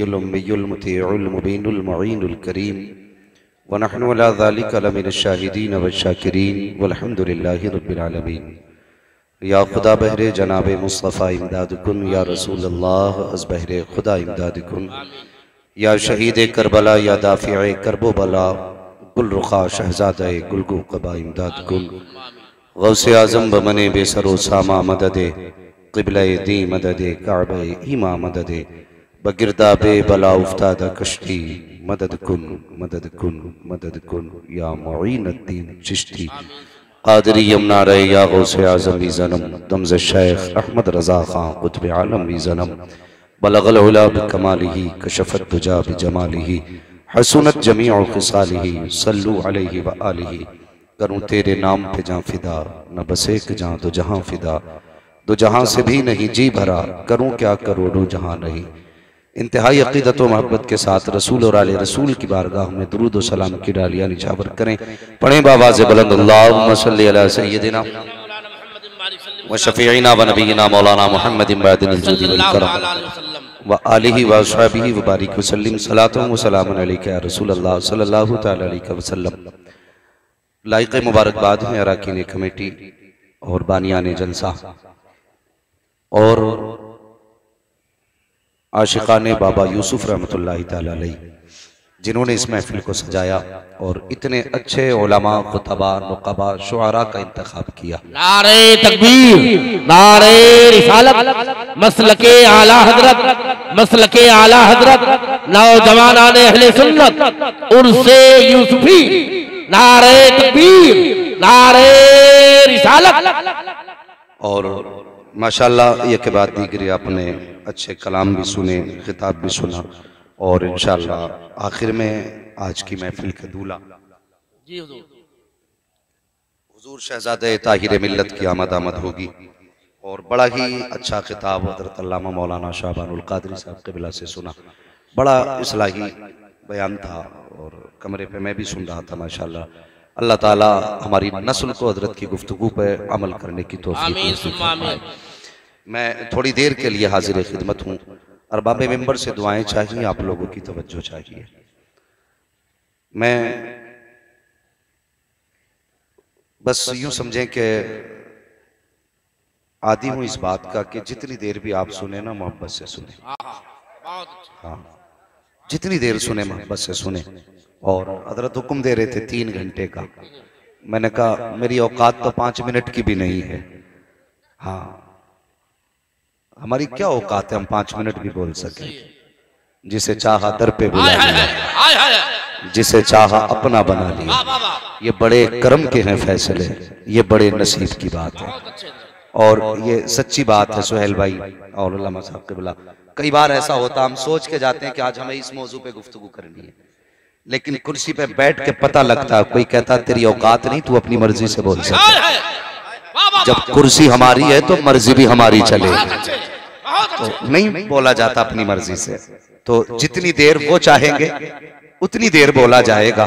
हय्युल उम्मियुल मुतीउल मुबीनुल मुईनुल करीम व नहनु अला ज़ालिका लमिनश शाहिदीन वश्शाकिरीन वल्हम्दुलिल्लाहि रब्बिल आलमीन। या खुदा बहरे जनाबे मुस्तफ़ा इमदाद कुन, या रसूल अल्लाह अज़ बहरे खुदा इमदाद कुन, या शहीद करबला या दाफ़िए करबो बला गुल रुखा शहज़ादे गुलगु क़बा इमदाद कुन। गौसे आज़म बमने बेसरो सामा मददे क़िबले दी मददे काबे ईमा मददे बगिरदाबे बला उफ्तादा कश्ती मदद कुन मदद कुन मदद कुन या मुईनुद्दीन चिश्ती क़ादरी यमुना रे या गौसे आज़म वी ज़नम दमज़ शेख अहमद रज़ा खां क़ुत्ब आलम वी ज़नम बलगल उला बिकमालिही कशफ़त दुजा बिजमालिही हसनत जमीउ ख़िसालिही सल्लु अलैहि व आलिही। करूँ तेरे नाम पे जां फिदा न बस एक जां दो जहां फिदा, दो जहां से भी नहीं जी भरा, करूँ क्या करोड़ों जहां नहीं। इंतहाई अक़ीदत व मोहब्बत के साथ रसूल और आले रसूल की बारगाह में दुरूद व सलाम की डालियाँ निछावर करें। पढ़ें बावाज़ बुलंद अल्लाहुम्मा सल्लि अला सय्यदिना व शफ़ीइना व नबीना मौलाना मुहम्मदिन बादिल जुदी वल करम व आलिहि व अस्हाबिहि व बारिक व सल्लिम सलातुन व सलामुन अलैका या रसूल अल्लाह सल्लल्लाहु तआला अलैहि वसल्लम। लाइक़ मुबारकबाद हैं अरकान कमेटी और बानियान जलसा और आशिकाने बाबा यूसुफ रहमतुल्लाहि तआला अलैह जिन्होंने इस महफिल को सजाया और इतने अच्छे उलमा खुतबा नुक़बा शुआरा का इंतखाब किया। नारे तकबीर, नारे रिसालत, मसलके आला हजरत, मसलके आला हजरत, नौजवानाने अहले सुन्नत उर्से यूसुफी। नारे तकबीर, नारे रिसालत। और माशाअल्लाह ये के बाद दीगरी आपने अच्छे कलाम भी सुने, खिताब भी सुना और इंशाअल्लाह आखिर में आज की महफिल के दूल्हा हुजूर शहजादे ताहिर मिल्लत की आमद होगी और बड़ा ही अच्छा खिताब हज़रत अल्लामा मौलाना शाहबानुल क़ादरी साहब क़िबला से सुना। बड़ा इस्लाही बयान था और कमरे पे मैं भी सुन रहा था। माशाअल्लाह अल्लाह ताला हमारी नस्ल को हज़रत की गुफ्तगू पे अमल करने की तौफीक दे। मैं थोड़ी देर के लिए हाजिर खिदमत हूँ। अरबाब मिंबर से दुआएं चाहिए, आप लोगों की तवज्जो चाहिए। मैं बस यूं समझें कि आदी हूं इस बात का कि जितनी देर भी आप सुने ना मोहब्बत से सुने। हाँ, जितनी देर सुने मोहब्बत से सुने। और हज़रत हुक्म दे रहे थे 3 घंटे का, मैंने कहा मेरी औकात तो 5 मिनट की भी नहीं है। हाँ, हमारी क्या औकात है हम 5 मिनट भी बोल सके। जिसे चाहा दर पे बुला लिया, जिसे चाहा अपना बना लिया। ये बड़े करम के हैं फैसले, ये बड़े नसीब की बात है और ये सच्ची बात है। सुहेल भाई और उलमा साहब क़िबला, कई बार ऐसा होता हम सोच के जाते हैं कि आज हमें इस मौजू पे गुफ्तगू करनी है, लेकिन कुर्सी पे बैठ के पता लगता है कोई कहता तेरी औकात नहीं, तू अपनी मर्जी से बोल सकता। जब कुर्सी हमारी है तो मर्जी भी हमारी चले, तो नहीं बोला जाता अपनी मर्जी से। तो जितनी देर वो चाहेंगे उतनी देर बोला जाएगा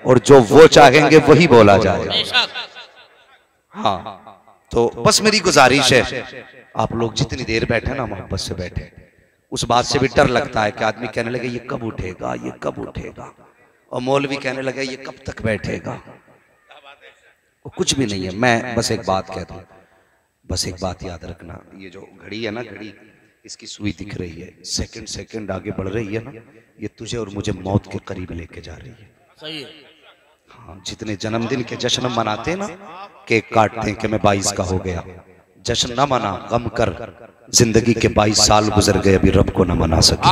और जो वो चाहेंगे वही बोला जाएगा। हाँ, तो बस मेरी गुजारिश है आप लोग जितनी देर बैठे ना मोहब्बत से बैठे। उस बात से भी डर लगता है कि आदमी कहने लगे ये कब उठेगा, ये कब उठेगा, और मौलवी कहने लगे ये कब तक बैठेगा। वो कुछ भी नहीं है। मैं बस एक बात कहता हूँ, बस एक बात याद रखना, ये जो घड़ी है ना, घड़ी इसकी सुई दिख रही है, सेकंड सेकंड आगे बढ़ रही है ना, ये तुझे और मुझे मौत के करीब लेके जा रही है। सही है। हाँ, जितने जन्मदिन के जश्न मनाते हैं ना, केक काटते हैं कि मैं 22 का हो गया, जश्न ना मना, गम कर। जिंदगी के 22 साल गुजर गए, अभी रब को ना मना सके।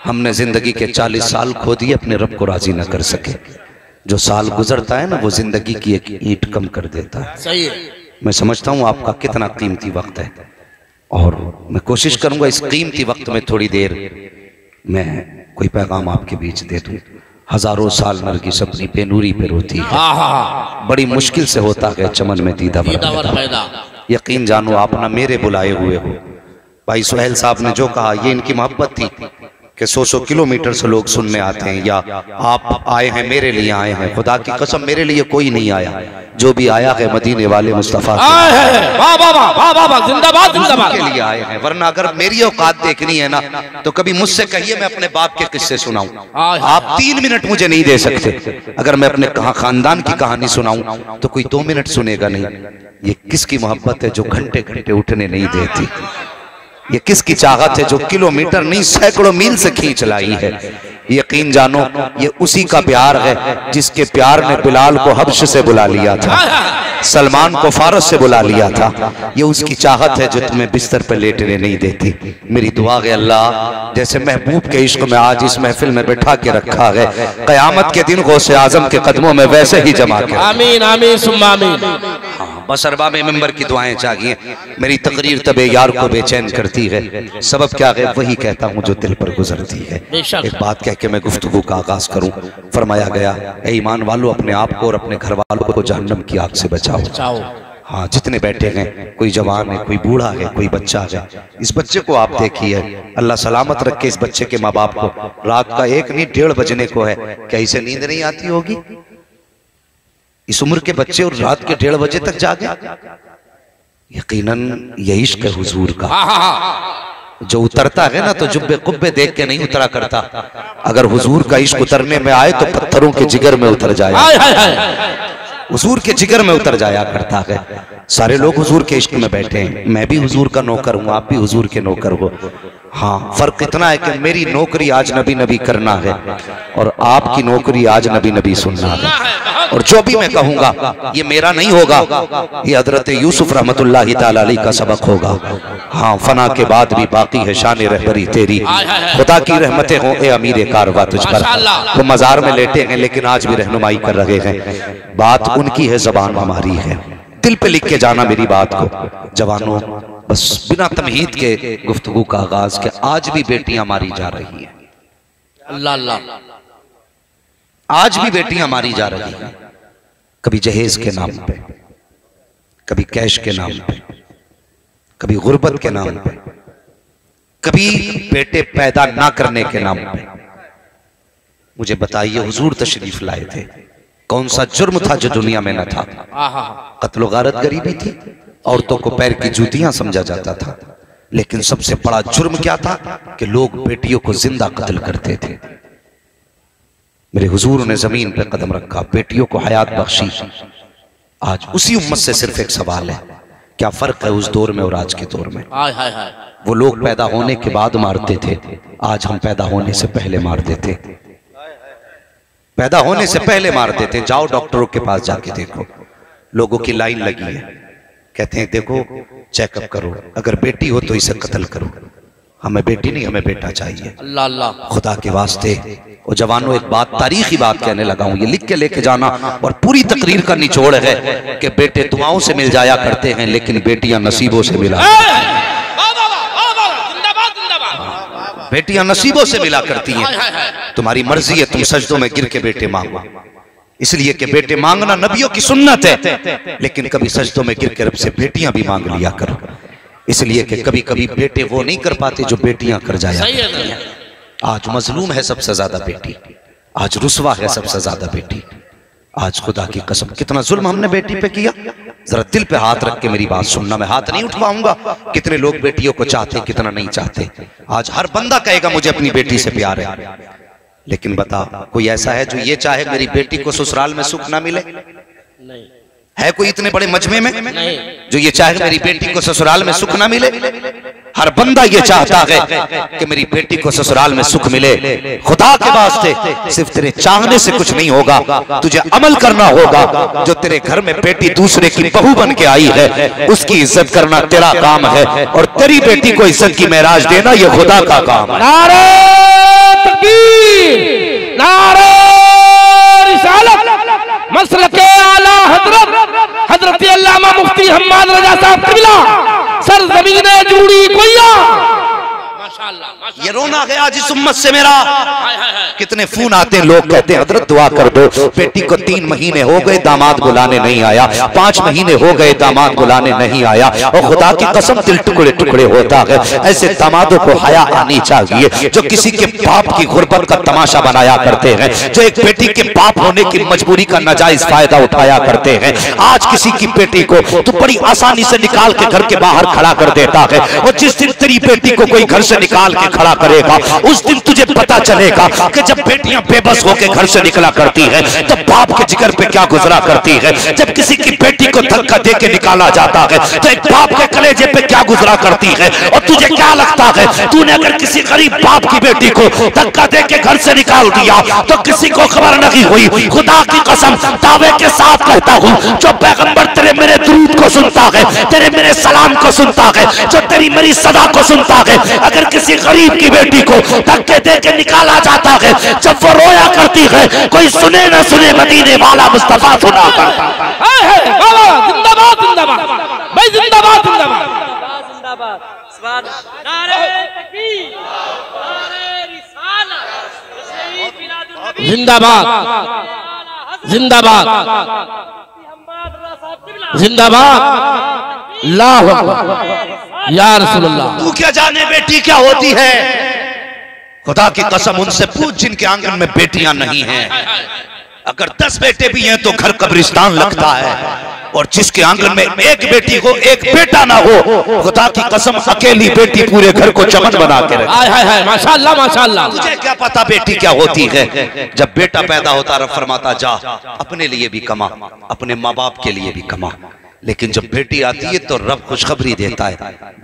हमने जिंदगी के 40 साल खो दिए, अपने रब को राजी ना कर सके। जो साल गुजरता है ना, वो जिंदगी की एक ईंट कम कर देता है। सही है। मैं समझता हूँ आपका कितना कीमती वक्त है और मैं कोशिश करूंगा इस कीमती वक्त में थोड़ी देर मैं कोई पैगाम आपके बीच दे दूं। हजारों साल नरगिस अपनी बेनूरी पे रोती है, बड़ी मुश्किल से होता है चमन में दीदावर पैदा। यकीन जानो आप ना मेरे बुलाए हुए हो। भाई सुहेल साहब ने जो कहा ये इनकी मोहब्बत थी कि 100 किलोमीटर से लोग सुनने आते हैं, या आप आए हैं मेरे लिए आए हैं। खुदा की कसम मेरे लिए कोई नहीं आया, जो भी आया है मदीने वाले मुस्तफा के लिए आए हैं। वरना अगर मेरी औकात देखनी है ना तो कभी मुझसे कहिए मैं अपने बाप के किस्से सुनाऊं, आप 3 मिनट मुझे नहीं दे सकते। अगर मैं अपने खानदान की कहानी सुनाऊं तो कोई 2 मिनट सुनेगा नहीं। ये किसकी मोहब्बत है जो घंटे घंटे उठने नहीं देती? ये किसकी चाहत है जो किलोमीटर नहीं सैकड़ों मील से खींच लाई है? यकीन जानो ये उसी का प्यार है जिसके प्यार ने बिलाल को हब्श से बुला लिया था, सलमान को फारस से बुला लिया था। ये उसकी चाहत है जो तुम्हें बिस्तर पर लेटने नहीं देती। मेरी दुआ है अल्लाह जैसे महबूब के इश्क में आज इस महफिल में बैठा के रखा है, कयामत के दिन गौसे आजम के कदमों में वैसे ही जमा के। आमीन आमीन सुम्मा आमीन। बस अरबाब मिंबर की दुआएं चाहिए। मेरी तकरीर तबे यार को बेचैन करती है, सबब क्या है वही कहता हूँ जो दिल पर गुजरती है। एक बात कह के मैं गुफ्तगू का आगाज करूं। फरमाया गया ए ईमान वालों अपने आप को और अपने घर वालों को जहन्नम की आग से बचाओ। हाँ, जितने बैठे हैं, कोई जवान है, कोई बूढ़ा है, कोई बच्चा है, इस बच्चे को आप देखिए, अल्लाह सलामत रखे इस बच्चे के माँ बाप को। रात का 1 नहीं 1:30 बजने को है, क्या इसे नींद नहीं आती होगी? इस उम्र के बच्चे और रात के 1:30 बजे तक जागे। यकीनन ये इश्क है हुजूर का, जो उतरता है ना तो जुब्बे कुब्बे देख के नहीं उतरा करता। अगर हुजूर का इश्क उतरने में आए तो पत्थरों के जिगर में उतर जाए, हुजूर के जिगर में उतर जाया करता है। सारे लोग हुजूर के इश्क में बैठे हैं, मैं भी हुजूर का नौकर हूँ, आप भी हुजूर के नौकर हो। हाँ, फर्क इतना है कि मेरी नौकरी आज नबी नबी करना है और आपकी नौकरी आज नबी नबी सुनना है। और जो भी मैं कहूंगा ये मेरा नहीं होगा, ये हजरत यूसुफ रहमतुल्लाहि ताला अलैहि का सबक होगा। हाँ, फना के बाद भी बाकी है शान रहबरी तेरी, खुदा की रहमतें हों ए अमीर कारवा तुझ पर। वो मजार में लेटे हैं लेकिन आज भी रहनुमाई कर रहे हैं। बात उनकी है, जबान हमारी है। दिल पे लिख के जाना मेरी बात को जवानों। बस बिना तमहीद के गुफ्तगू का आगाज के आज भी बेटियां मारी जा रही हैं। अल्लाह अल्लाह, आज भी बेटियां मारी जा रही हैं। कभी जहेज के नाम पे, कभी कैश के नाम पे, कभी गुर्बत के नाम पे, कभी बेटे पैदा ना करने के नाम पे। मुझे बताइए, हुजूर तशरीफ लाए थे, कौन सा जुर्म था जो दुनिया में न था? कत्लो गारत गरीबी थी, औरतों को पैर की जूतियां समझा जाता था। लेकिन सबसे बड़ा जुर्म क्या था कि लोग बेटियों को जिंदा कत्ल करते थे। मेरे हुजूर ने जमीन पे कदम रखा, बेटियों को हयात बख्शी। आज उसी उम्मत से सिर्फ एक सवाल है, क्या फर्क है उस दौर में और आज के दौर में? वो लोग पैदा होने के बाद मारते थे, आज हम पैदा होने से पहले मार देते। पैदा होने से पहले मार देते। जाओ डॉक्टरों के पास जाके देखो, लोगों की लाइन लगी है, कहते हैं देखो चेकअप करो, अगर बेटी हो तो इसे कत्ल करो। हमें बेटी नहीं, हमें बेटा चाहिए। अल्लाह अल्लाह, खुदा के वास्ते। और जवानों, एक बात, तारीखी बात कहने लगा हूं, ये लिख के लेके जाना। और पूरी तकरीर का निचोड़ है कि बेटे दुआओं से मिल जाया करते हैं लेकिन बेटियां नसीबों से मिला, बेटियां नसीबों से मिला करती हैं। तुम्हारी मर्जी है, तुम सजदों में गिर के बेटे मांगो, इसलिए कि बेटे मांगना नबियों की सुन्नत है। लेकिन कभी सजदों में गिर के रब से बेटियां भी मांग लिया करो, इसलिए कि कभी कभी बेटे वो नहीं कर पाते जो बेटियां कर जाया। आज मजलूम है सबसे ज्यादा बेटी, आज रुसवा है सबसे ज्यादा बेटी। आज खुदा की कसम कितना जुल्म हमने बेटी पे किया। जरा दिल पे हाथ रख के मेरी बात सुनना, मैं हाथ नहीं उठवाऊंगा। कितने लोग बेटियों को चाहते, कितना नहीं चाहते। आज हर बंदा कहेगा मुझे अपनी बेटी से प्यार है, लेकिन बता कोई ऐसा है जो ये चाहे मेरी बेटी को ससुराल में सुख ना मिले? नहीं है कोई इतने बड़े मजमे में जो ये चाहे मेरी बेटी को ससुराल में सुख ना मिले? हर बंदा ये चाहता है कि मेरी बेटी को ससुराल में सुख मिले। खुदा के वास्ते सिर्फ तेरे चाहने से कुछ नहीं होगा, तुझे अमल करना होगा। जो तेरे घर में बेटी दूसरे की बहू बन के आई है उसकी इज्जत करना तेरा काम है, और तेरी बेटी को इज्जत की महराज देना ये खुदा का काम है। नारे तकबीर, नारे रिसालत, मसलके आला हजरत अल्लामा मुफ्ती हम्माद रजा साहब किबला, सरजमीने जूड़ी कोया। ये रोना गया जिस उम्मत से मेरा। कितने फोन आते हैं, लोग कहते हैं हजरत दुआ कर दो, बेटी को 3 महीने हो गए दामाद बुलाने नहीं आया, 5 महीने हो गए दामाद बुलाने नहीं आया, और खुदा की कसम दिल टुकड़े टुकड़े होता है। ऐसे दामादों को हया आनी चाहिए जो किसी के बाप की गुर्बत का तमाशा बनाया करते हैं, जो एक बेटी के बाप होने की मजबूरी का नाजायज फायदा उठाया करते हैं। आज किसी की बेटी को तो बड़ी आसानी से निकाल के घर के बाहर खड़ा कर देता है, और जिस दिन तेरी बेटी को कोई घर से निकाल के खड़ा करेगा उस दिन तुझे पता चलेगा कि जब बेटियां बेबस होकर घर से निकला करती है तो बाप के जिगर पे क्या गुजरा करती है। जब किसी की बेटी को धक्का दे के निकाला जाता है तो एक बाप के कलेजे पे क्या गुजरा करती है। और तुझे क्या लगता है, तूने अगर किसी गरीब बाप की बेटी को धक्का दे के घर से निकाल दिया तो किसी को खबर नहीं हुई। खुदा की कसम दावे के साथ कहता हूँ, जो पैगंबर तेरे मेरे दुरूद को सुनता है, तेरे मेरे सलाम को सुनता है, जो तेरी मेरी सदा को सुनता है, अगर किसी गरीब की बेटी को धक्के दे के निकाला जाता है, जब वो रोया करती है, कोई सुने न सुने मदीने वाला मुस्तफा सुना करता है। जिंदाबाद जिंदाबाद भाई, जिंदाबाद जिंदाबाद जिंदाबाद। नारे तकबीर, नारे रिसालत, शहीद मिलादुन नबी जिंदाबाद जिंदाबाद जिंदाबाद, अल्लाहु अकबर या रसूलुल्लाह। तू क्या जाने बेटी क्या होती है, खुदा की कसम उनसे पूछ जिनके आंगन में बेटियां नहीं हैं। अगर 10 बेटे भी हैं तो घर कब्रिस्तान लगता है, और जिसके आंगन में एक बेटी हो एक बेटा ना हो, खुदा की कसम अकेली बेटी पूरे घर को चमन बना के रखे। माशाअल्लाह माशाअल्लाह। तुझे क्या पता बेटी क्या होती है। जब बेटा पैदा होता रब फरमाता जा अपने लिए भी कमा, अपने माँ बाप के लिए भी कमा, लेकिन जब बेटी आती है तो रब खुशखबरी देता है,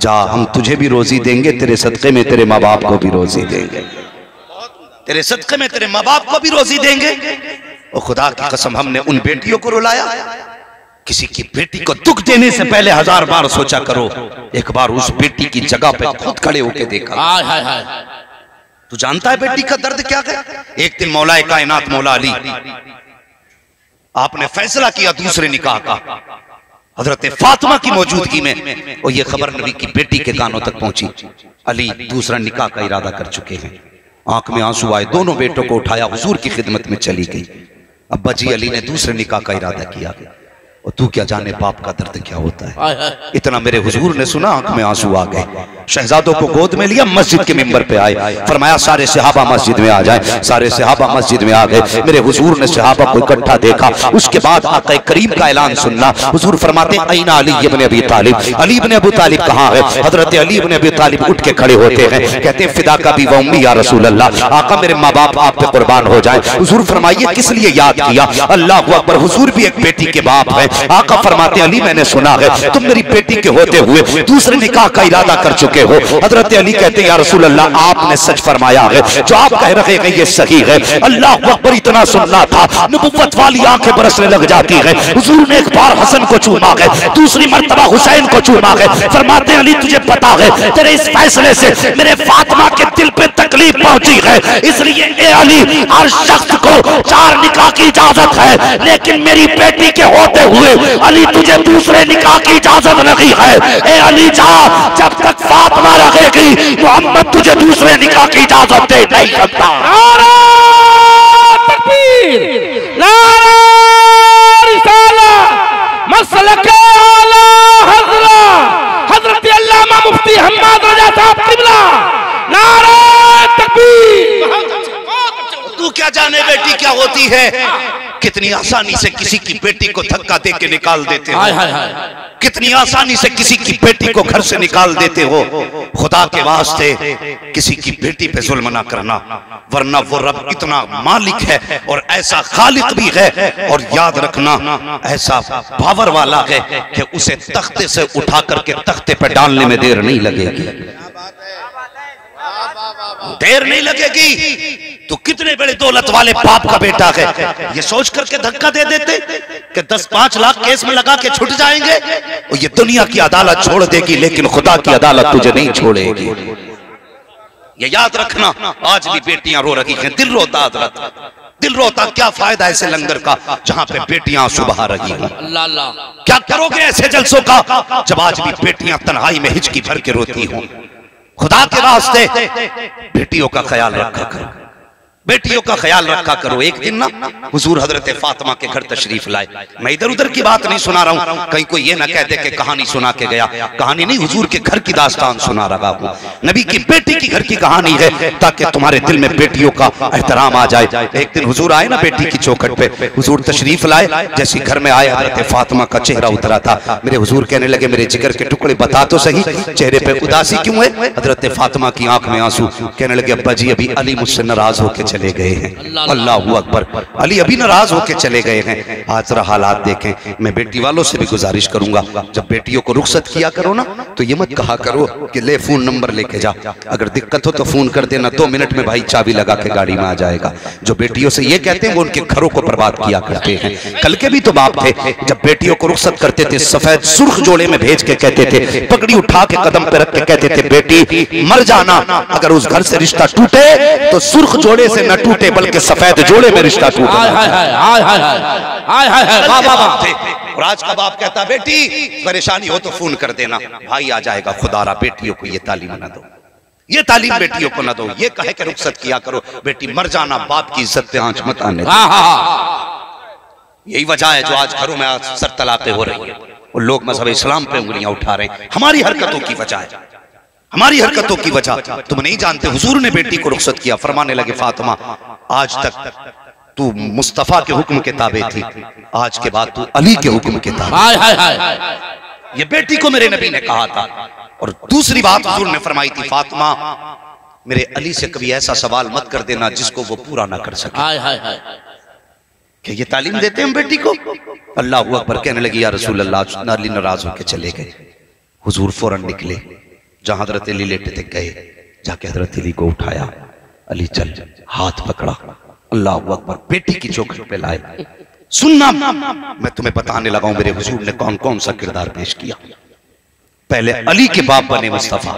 जा हम तुझे भी रोजी देंगे, तेरे सदके में तेरे माँ बाप को भी रोजी देंगे, तेरे सदके में तेरे माँ बाप को भी रोजी देंगे। और खुदा की कसम हमने उन बेटियों को रुलाया। किसी की बेटी को दुख देने से पहले 1000 बार सोचा करो, एक बार उस बेटी की जगह पे खुद खड़े होके देखा। तू जानता है बेटी का दर्द क्या है। एक दिन मौलाए कायनात मौला अली आपने फैसला किया दूसरे निकाह का, हजरत फातिमा की मौजूदगी में, और ये खबर नबी की बेटी के कानों तक पहुंची। अली दूसरा निकाह का इरादा कर चुके हैं। आंख में आंसू आए, दोनों बेटों को उठाया, हुजूर की खिदमत में चली गई। अब्बा जी अली ने दूसरे निकाह का इरादा किया, और तू क्या जाने बाप का दर्द क्या होता है। इतना मेरे हुजूर ने सुना, आंख में आंसू आ गए। शहजादों को गोद में लिया, मस्जिद के मिंबर पे आए, फरमाया सारे सहाबा मस्जिद में आ जाए। सारे सहाबा मस्जिद में आ गए। मेरे हुजूर ने सहाबा को इकट्ठा देखा। उसके बाद आका करीम का ऐलान सुनना। हुजूर फरमाते ऐना अली इब्न अबी तालिब, अली इब्न अबू तालिब कहाँ है। हजरत अली इब्न अबी तालिब उठ के खड़े होते हैं, कहते हैं फिदा का भी व उम्मी या रसूल अल्लाह, आका मेरे माँ बाप आप पे कुर्बान हो जाए। हुजूर फरमाइए किस लिए याद किया। अल्लाह अकबर, हुजूर भी एक बेटी के बाप है। आका फरमाते अली मैंने सुना है तुम मेरी बेटी के होते हुए दूसरे निकाह का इरादा कर चुके हो। हजरत अली कहते हैं या रसूल अल्लाह आपने सच फरमाया है, जो आप कह रहे हैं ये सही है। अल्लाह अकबर, इतना सुनना था, नबुव्वत वाली आंखें बरसने लग जाती है। हुजूर ने एक बार हसन को चूमा है, दूसरी मर्तबा हुसैन को चूमा है। फरमाते अली तुझे पता है तेरे इस फैसले से मेरे फातिमा के दिल पे तकलीफ पहुंची है, इसलिए ए अली हर शख्स को 4 निकाह की इजाजत है, लेकिन मेरी बेटी के होते हुए अली तुझे दूसरे निकाह की इजाजत नहीं है। ए अली जा, जब तक फातिमा रहेगी मोहम्मद तुझे दूसरे निकाह की इजाजत दे नहीं सकता। नारे तकबीर, नारे रिसालत, मसलके आला हज़रत हज़रत अल्लामा मुफ्ती हम्माद रजा साहब क़िबला, नारे तकबीर। तू क्या जाने बेटी क्या होती है। कितनी आसानी से किसी की बेटी को धक्का दे के निकाल देते हो, कितनी आसानी से किसी की बेटी को घर से निकाल देते हो। खुदा के वास्ते किसी की बेटी पे जुल्म ना करना, वरना वो रब इतना मालिक है और ऐसा खालिक भी है, और याद रखना ऐसा पावर वाला है कि उसे तख्ते से उठा करके तख्ते पे डालने में देर नहीं लगेगी, देर नहीं लगेगी। तो कितने बड़े दौलत वाले बाप का बेटा है, ये सोच करके धक्का दे देते कि 10-5 लाख केस में लगा के छूट जाएंगे, और ये दुनिया की अदालत छोड़ देगी लेकिन खुदा की अदालत तुझे नहीं छोड़ेगी। ये याद रखना। आज भी बेटियां रो रही हैं, दिल रोता हजरत, दिल रोता। क्या फायदा ऐसे लंगर का जहां पे बेटियां सुबह रही हैं। क्या करोगे ऐसे जलसों का जब आज भी बेटियां तन्हाई में हिचकी भर के रोती हों। खुदा के वास्ते बेटियों का ख्याल रखा करो, बेटियों का ख्याल रखा करो। एक दिन ना हुजूर हजरत फातिमा के घर तशरीफ लाए। मैं इधर उधर की बात नहीं सुना रहा हूं, कहीं कोई ये ना कह दे कि कहानी सुना के गया। कहानी नहीं, हुजूर के घर की दास्तान सुना रहा हूं। नबी की बेटी की घर की कहानी है, ताकि तुम्हारे दिल में बेटियों का एहतराम आ जाए। एक दिन हुजूर आए ना बेटी की चौखट पे, हुजूर तशरीफ लाए। जैसे घर में आए हजरत फातिमा का चेहरा उतरा था। मेरे हुजूर कहने लगे, मेरे जिगर के टुकड़े बता तो सही, चेहरे पे उदासी क्यों है? हजरत फातिमा की आंख में आंसू। कहने लगे, अब्बा जी अभी अली मुझसे नाराज होकर चले गए हैं। अल्लाहू अकबर, अली अभी नाराज होकर चले गए हैं। आज जरा हालात देखें। मैं बेटी वालों से भी गुजारिश करूंगा, जब बेटियों को रुखसत किया करो ना, तो ये मत कहा करो कि ले फोन नंबर लेके जा, अगर दिक्कत हो तो फोन कर देना, 2 मिनट में भाई चाबी लगा के गाड़ी में आ जाएगा। जो बेटियों से ये कहते हैं वो उनके घरों को बर्बाद किया करते हैं। कल के भी तो बाप थे, जब बेटियों को रुखसत करते थे सफेद सुर्ख जोड़े में भेज के कहते थे, पगड़ी उठा के कदम पे रख के कहते थे, बेटी मर जाना, अगर उस घर से रिश्ता टूटे तो सुर्ख जोड़े से न टूटे बल्कि सफेद जोड़े में रिश्ता टूटे। और आज का बाप कहता, बेटी परेशानी हो तो फोन कर देना, भाई आ जाएगा। खुदारा बेटियों को ये तालीम न दो, ये तालीम बेटियों को न दो। ये कहे कि रुखसत किया करो, बेटी मर जाना, बाप की इज्जत पे आंच मत आने दो। यही वजह है जो आज घरों में सर तलाक़ें हो रही है, और लोग मज़हब इस्लाम पे उंगलियां उठा रहे हैं। हमारी हरकतों की वजह है, हमारी हरकतों की वजह। तुम नहीं जानते, हुजूर ने बेटी को रुखसत किया। फरमाने लगे, फातिमा आज तक तू मुस्तफा के हुक्म के ताबे थी, आज के बाद तू अली के हुक्म के ताबे। ये बेटी को मेरे नबी ने कहा था। और दूसरी बात हुजूर ने फरमाई थी, फातिमा मेरे अली से कभी ऐसा सवाल मत कर देना जिसको वो पूरा ना कर सके। कि ये तालीम देते हैं बेटी को। अल्लाह अकबर। कहने लगी, या रसूल अल्लाह, अली नाराज होकर चले गए। हुजूर फौरन निकले, जहां हजरत अली लेटे थे गए, जाके हजरत अली को उठाया। अली चल, हाथ पकड़ा, अल्लाह अकबर, बेटी की चौखट पे लाए। सुनना, मैं तुम्हें बताने लगा हूं मेरे हुजूर ने कौन कौन सा किरदार पेश किया। पहले अली के बाप बने मुस्तफा,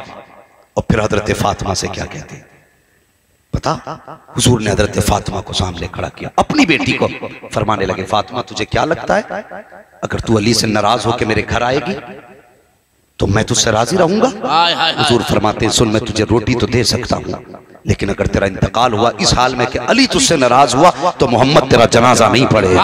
और फिर हजरत फातिमा से क्या कहते हैं पता? हुजूर ने हजरत फातिमा को सामने खड़ा किया, अपनी बेटी को। फरमाने लगे, फातिमा तुझे क्या लगता है, अगर तू अली से नाराज होकर मेरे घर आएगी तो मैं तुझसे राजी रहूंगा? हुजूर फरमाते, सुन, मैं तुझे रोटी तो दे सकता हूं, लेकिन अगर तेरा इंतकाल हुआ इस हाल में कि अली तुझसे नाराज हुआ तो मोहम्मद तेरा जनाजा नहीं पढ़ेगा।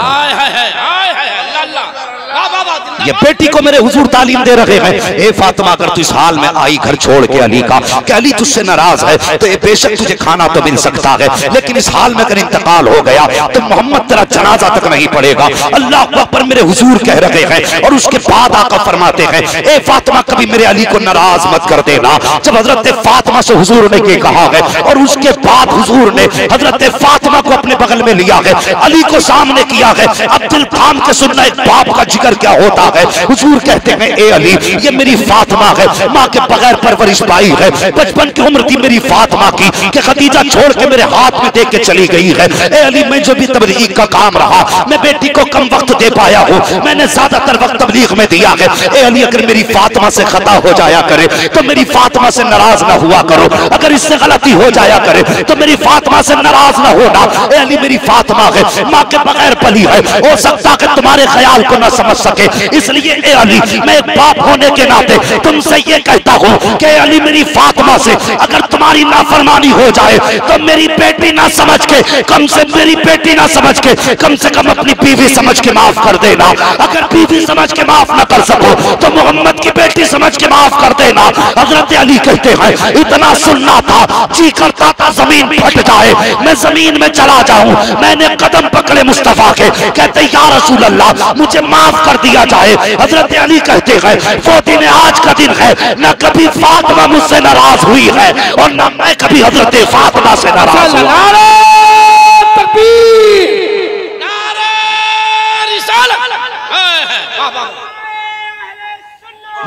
ये बेटी को मेरे हुजूर तालीम दे रहे हैं, ए फातिमा अगर तू इस हाल में आई घर छोड़ के अली का, कि अली तुझसे नाराज है, तो बेशक तुझे खाना तो मिल सकता है, लेकिन इस हाल में अगर इंतकाल हो गया तो मोहम्मद तेरा जनाजा तक नहीं पड़ेगा। अल्लाह अकबर, मेरे हुजूर कह रहे हैं। और उसके बाद आका फरमाते हैं, ए फातिमा कभी मेरे अली को नाराज मत कर देना। जब हजरत फातिमा से हुजूर ने ये कहा है, और उसके बाद हुजूर ने हजरत फातिमा को अपने बगल में लिया है, अली को सामने किया है। अब दिल थाम के सुनना, एक बाप का जिगर क्या होता है। हुजूर कहते हैं, ए अली ये मेरी फातिमा है, माँ के बगैर परवरिश पाई है, बचपन की उम्र थी मेरी फातिमा की कि खदीजा छोड़ के मेरे हाथ में दे के चली गई है। ए अली मैं जो भी तबलीग का काम रहा, मैं बेटी को कम वक्त दे पाया हूँ, मैंने ज्यादातर वक्त तबलीग में दिया है। ए अली अगर मेरी फातिमा से खता हो जाया करे तो मेरी फातिमा से नाराज ना हुआ करो, अगर इससे गलती हो जाया करे तो मेरी फातिमा से नाराज ना होना। ए अली मेरी फातिमा है, माँ के बगैर पली है, हो सकता है तुम्हारे ख्याल को ना समझ सके, इसलिए ए अली मैं एक बाप होने के नाते तुमसे ये कहता हूँ कि अली मेरी फातिमा से अगर तुम्हारी नाफरमानी हो जाए तो मेरी बेटी ना समझ के, कम से मेरी बेटी ना समझ के, कम से कम अपनी बीवी समझ के माफ कर देना। अगर बीवी समझ के माफ ना कर सको तो मोहम्मद की बेटी समझ के माफ कर देना। हजरत अली कहते हैं, इतना सुनना था, जी करता था जमीन फट जाए, मैं जमीन में चला जाऊं। मैंने कदम पकड़े मुस्तफा के, कहते या रसूल अल्लाह मुझे माफ कर दिया जाए। हजरत अली कहते हैं, वो दिन आज का दिन है, न कभी फातिमा मुझसे नाराज हुई है और न मैं कभी हजरत फातिमा से नाराज हुआ।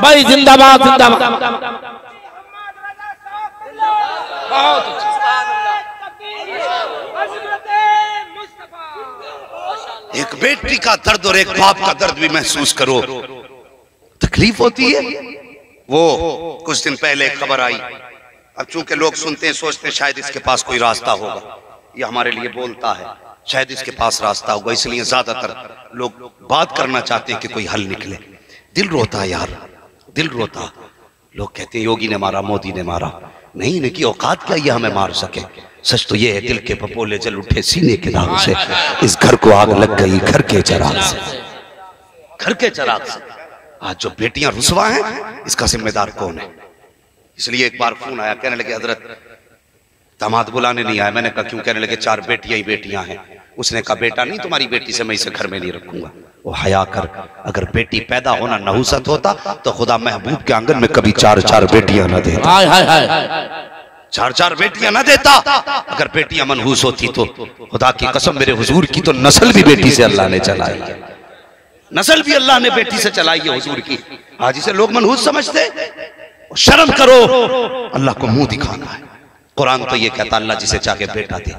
भाई जिंदाबाद जिंदाबाद। एक बेटी का दर्द और एक बाप का दर्द भी महसूस करो, तकलीफ होती है। वो कुछ दिन पहले खबर आई, अब चूंकि लोग सुनते हैं सोचते हैं शायद इसके पास कोई रास्ता होगा, ये हमारे लिए बोलता है, शायद इसके पास रास्ता होगा, इसलिए ज्यादातर लोग बात करना चाहते हैं कि कोई हल निकले। दिल रोता यार, दिल रोता। लोग कहते हैं योगी ने मारा, मोदी ने मारा, नहीं, इनकी औकात क्या ये हमें मार सके। सच तो ये है दिल के पपोले जल उठे सीने के दाग से, इस घर को आग लग गई घर के चिराग से, घर के चिराग से। आज जो बेटियां रुसवा हैं इसका जिम्मेदार कौन है? इसलिए एक बार फोन आया, कहने लगे हजरत दामाद बुलाने नहीं आया। मैंने कहा क्यों? कहने लगे 4 बेटियां ही बेटियां हैं। उसने कहा बेटा नहीं, तुम्हारी बेटी से मैं इसे घर में नहीं रखूंगा। वो हया कर, अगर बेटी पैदा होना नहुसत होता तो खुदा महबूब के आंगन में कभी 4-4 बेटियां न देता, 4-4 बेटियां न देता। अगर बेटियां मनहूस होती तो खुदा की कसम मेरे हुजूर की तो नस्ल भी बेटी से अल्लाह ने चलाई है, नस्ल भी अल्लाह ने बेटी से चलाई है हुजूर की। आज इसे लोग मनहूस समझते। शर्म करो, अल्लाह को मुंह दिखाना है। कुरान तो ये कहता अल्लाह जिसे चाहे बेटा दे,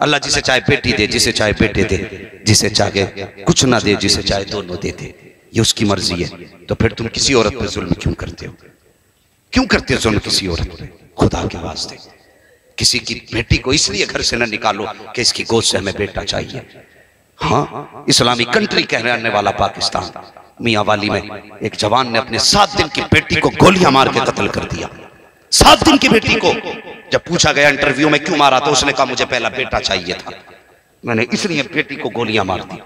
अल्लाह जिसे चाहे बेटी दे, जिसे चाहे बेटे दे, जिसे चाहे कुछ ना दे, जिसे चाहे दोनों दे दे, ये उसकी मर्जी है। तो फिर तुम किसी औरत पे जुल्म क्यों करते हो? क्यों करते हो जुल्म किसी औरत पे? खुदा के वास्ते किसी की बेटी को इसलिए घर से न निकालो कि इसकी गोद से हमें बेटा चाहिए। हाँ, इस्लामी कंट्री कहने वाला पाकिस्तान, मियां वाली में एक जवान ने अपने 7 दिन की बेटी को गोलियां मार के कत्ल कर दिया। 7 दिन की बेटी को। जब पूछा गया इंटरव्यू में क्यों मारा तो उसने कहा मुझे पहला बेटा चाहिए था, मैंने इसलिए बेटी को गोलियां मार दी।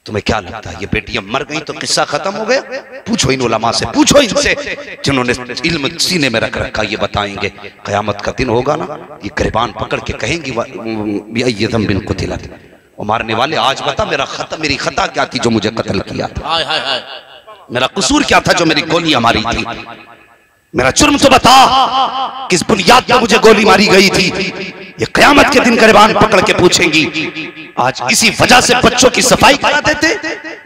तुम्हें क्या लगता है ये बेटियां मर गई तो किस्सा खत्म हो गया? पूछो इन उलमा से, पूछो इनसे जिन्होंने इल्म सीने में रख रखा, ये बताएंगे कयामत का दिन होगा ना, ये गिरबान पकड़ के कहेंगी वो मारने वाले आज बता मेरी खता क्या थी जो मुझे कत्ल किया था, मेरा कसूर क्या था जो मेरी गोलियां मारी थी, मेरा जुर्म तो बता, किस बुनियाद पर मुझे गोली मारी गई थी। ये कयामत के दिन गिरबान पकड़ के पूछेंगी। आज इसी वजह से बच्चों की सफाई करा देते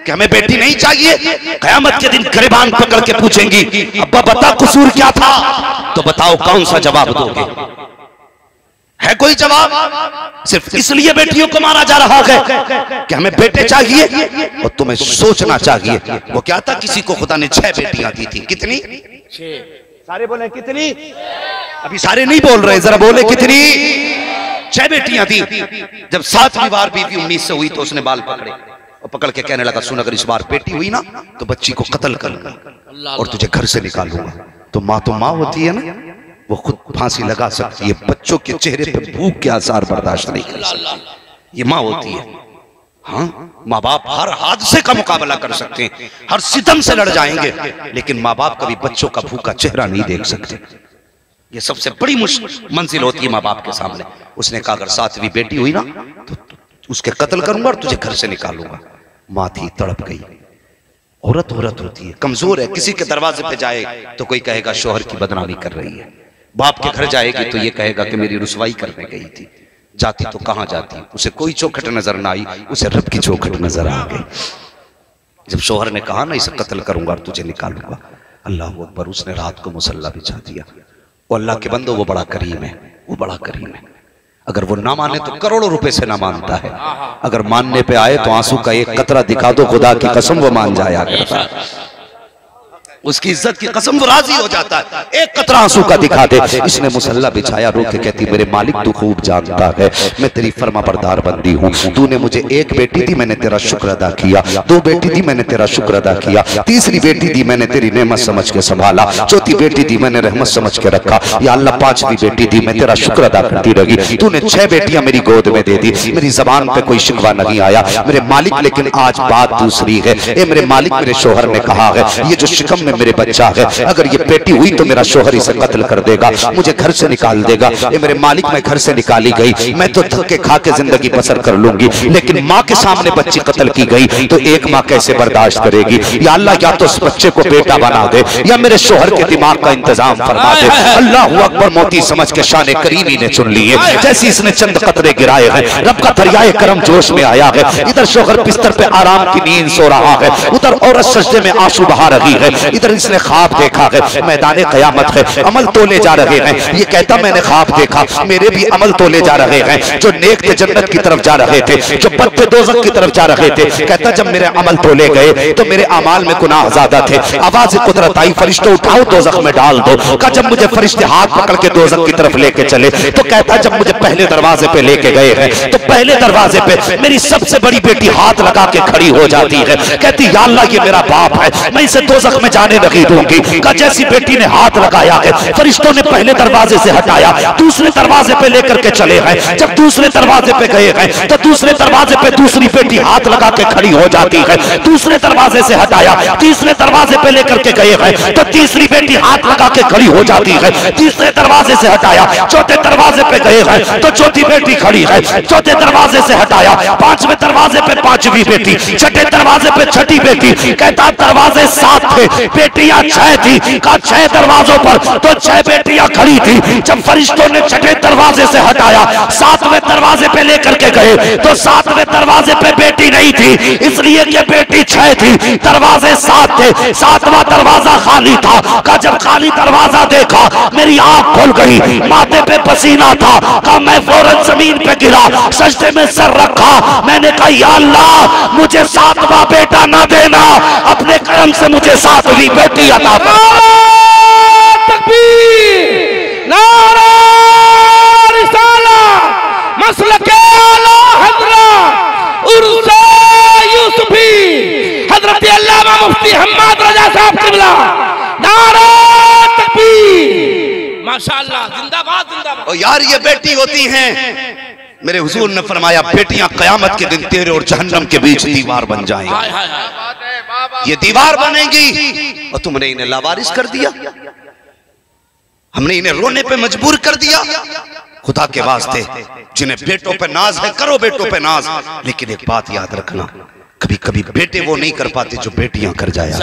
कि हमें बेटी नहीं चाहिए। कयामत के दिन गिरबान पकड़ के पूछेंगी अब्बा बता कसूर क्या था, तो बताओ कौन सा जवाब दोगे? है कोई जवाब? सिर्फ इसलिए बेटियों को मारा जा रहा है कि हमें बेटे चाहिए। और तुम्हें सोचना चाहिए वो क्या था, किसी को खुदा ने 6 बेटियां दी थी। कितनी? 6। सारे बोले कितनी? अभी सारे नहीं बोल रहे, जरा बोले कितनी? 6 बेटियां थी। जब 7वीं बार बीवी उम्मीद से हुई तो उसने बाल पकड़े और पकड़ के कहने लगा सुन, अगर इस बार बेटी हुई ना तो बच्ची को कत्ल करूंगा और तुझे घर से निकालूंगा। तो माँ होती है ना, वो खुद फांसी लगा सकती है, बच्चों के चेहरे पे भूख के आसार बर्दाश्त नहीं कर सकती, ये माँ होती है। हाँ, माँ बाप हर हादसे का मुकाबला कर सकते हैं, हर सितम से लड़ जाएंगे, लेकिन माँ बाप कभी बच्चों का भूखा चेहरा नहीं देख सकते। ये सबसे बड़ी मंजिल होती है माँ बाप के सामने। उसने कहा अगर 7वीं बेटी हुई ना तो उसके कत्ल करूंगा और तुझे घर से निकालूंगा। माँ थी, तड़प गई। औरत होती है, कमजोर है, किसी के दरवाजे पे जाए तो कोई कहेगा शोहर की बदनामी कर रही है, बाप के घर जाएगी तो ये कहेगा कि मेरी रुसवाई करने गई थी। जाती तो कहां जाती, उसे कोई चौखट नजर ना आई, उसे रब की चौखट नजर आ गई। जब शोहर ने कहा ना इसे कत्ल करूंगा और तुझे निकालूंगा, अल्लाह अकबर, उसने रात को मुसल्ला बिछा दिया। वो अल्लाह के बंदो वो बड़ा करीम है, वो बड़ा करीम है। अगर वो ना माने तो करोड़ों रुपए से ना मानता है, अगर मानने पे आए तो आंसू का एक कतरा दिखा दो, खुदा की कसम वो मान जाया करता है। उसकी इज्जत की कसम वो राजी हो जाता है, एक कतरा आंसू का दिखा दे। इसने मुसल्ला बिछाया, रो के कहती मेरे मालिक तू खूब जानता है मैं तेरी फर्मा बरदार बंदी हूँ। तूने मुझे 1 बेटी दी, मैंने तेरा शुक्र अदा किया, 2 बेटी दी, मैंने तेरा शुक्र अदा किया, 3री बेटी दी, मैंने तेरी नेमत समझ के संभाला, 4थी बेटी दी, मैंने रहमत समझ के रखा। या अल्लाह 5वीं बेटी दी, मैं तेरा शुक्र अदा करती रही। तूने 6 बेटियां मेरी गोद में दे दी, मेरी जबान पे कोई शिकवा नहीं आया मेरे मालिक। लेकिन आज बात दूसरी है, ए मेरे मालिक, मेरे शोहर ने कहा है ये जो शिकम में मेरे बच्चा है, अगर ये बेटी हुई तो मेरा शोहर इसे कत्ल कर देगा, मुझे घर से निकाल देगा। ये मेरे मालिक, मैं घर से निकाली गई, मैं तो धक्के खा के जिंदगी बसर कर लूंगी, लेकिन माँ के सामने बच्ची कत्ल की गई तो एक माँ कैसे बर्दाश्त करेगी। या अल्लाह या तो उस बच्चे को बेटा बना दे या मेरे शोहर के दिमाग का इंतजाम फरमा दे। अल्लाह अकबर, मोती समझ के शान करीमी ने चुन लिए। जैसे इसने चंद कतरे गिराए हैं, रब का दरियाए करम जोश में आया है। इधर शोहर बिस्तर पे आराम की नींद सो रहा है, उधर औरत सजदे में आंसू बहा रही है। इधर इसने ख्वाब देखा है, मैदाने कयामत है, अमल तोले जा रहे हैं। ये कहता मैंने ख्वाब देखा, मेरे भी अमल तोले जा रहे हैं। जो नेक थे जन्नत की तरफ जा रहे थे, जो बद थे दोज़ख की तरफ जा रहे थे। कहता जब मेरे अमल तोले गए तो मेरे अमाल में गुनाह ज्यादा थे। आवाज कुदरत आई, फरिश्तों उठाओ दोज़ख में डाल दो। कहा जब मुझे फरिश्ते हाथ पकड़ के दोज़ख की तरफ लेके चले तो कहता जब मुझे पहले दरवाजे पे लेके गए हैं तो पहले दरवाजे पे मेरी सबसे बड़ी बेटी हाथ लगा के खड़ी हो जाती है, कहती या अल्लाह ये मेरा बाप है, मैं इसे दोज़ख में जाने ठिकाने नहीं दूंगी। का जैसी बेटी ने हाथ लगाया है, फरिश्तों ने पहले दरवाजे से हटाया, दूसरे दरवाजे पे लेकर के चले गए। जब दूसरे दरवाजे पे गए हैं तो दूसरे दरवाजे पे दूसरी बेटी हाथ लगा के खड़ी हो जाती है। दूसरे दरवाजे से हटाया, तीसरे दरवाजे पे लेकर के गए हैं तो तीसरी बेटी हाथ लगा के खड़ी हो जाती है। तीसरे दरवाजे से हटाया, चौथे दरवाजे पे गए हैं तो चौथी बेटी खड़ी है। चौथे दरवाजे से हटाया, पांचवें दरवाजे पे पांचवी बेटी, छठे दरवाजे पे छठी बेटी। कहता दरवाजे 7 थे, बेटियां 6 थी। का 6 दरवाजों पर तो 6 बेटियां खड़ी थी। जब फरिश्तों ने छठे दरवाजे से हटाया, 7वें दरवाजे पे लेकर के गए तो 7वें दरवाजे पे बेटी नहीं थी, इसलिए कि बेटी 6 थी, दरवाजे 7 थे, 7वां दरवाजा खाली था। का जब खाली दरवाजा देखा मेरी आंख खुल गई, माथे पे पसीना था। का मैं फौरन जमीन पे गिरा, सजदे में सर रखा। मैंने कहा या अल्लाह मुझे 7वां बेटा ना देना, अपने करम से मुझे 7वीं बेटी अता फरमा। तकबीर, नारा रिसालत, मसलके आला हज़रत उर्स यूसुफी हजरत अल्लामा मुफ्ती हम्माद रजा साहब क़िबला, नारा तकबीर, माशाअल्लाह, जिंदाबाद जिंदाबाद। और यार ये बेटी होती हैं, मेरे हुजूर ने फरमाया बेटियां कयामत के दिन तेरे और जहन्नम के बीच दीवार बन जाएंगी। ये दीवार बनेगी और तुमने इन्हें लावारिस कर दिया, हमने इन्हें रोने पे मजबूर कर दिया। खुदा के वास्ते जिन्हें बेटों पे नाज है करो बेटों पे नाज, लेकिन एक बात याद रखना, कभी कभी बेटे वो नहीं कर पाते जो बेटियां कर जाया।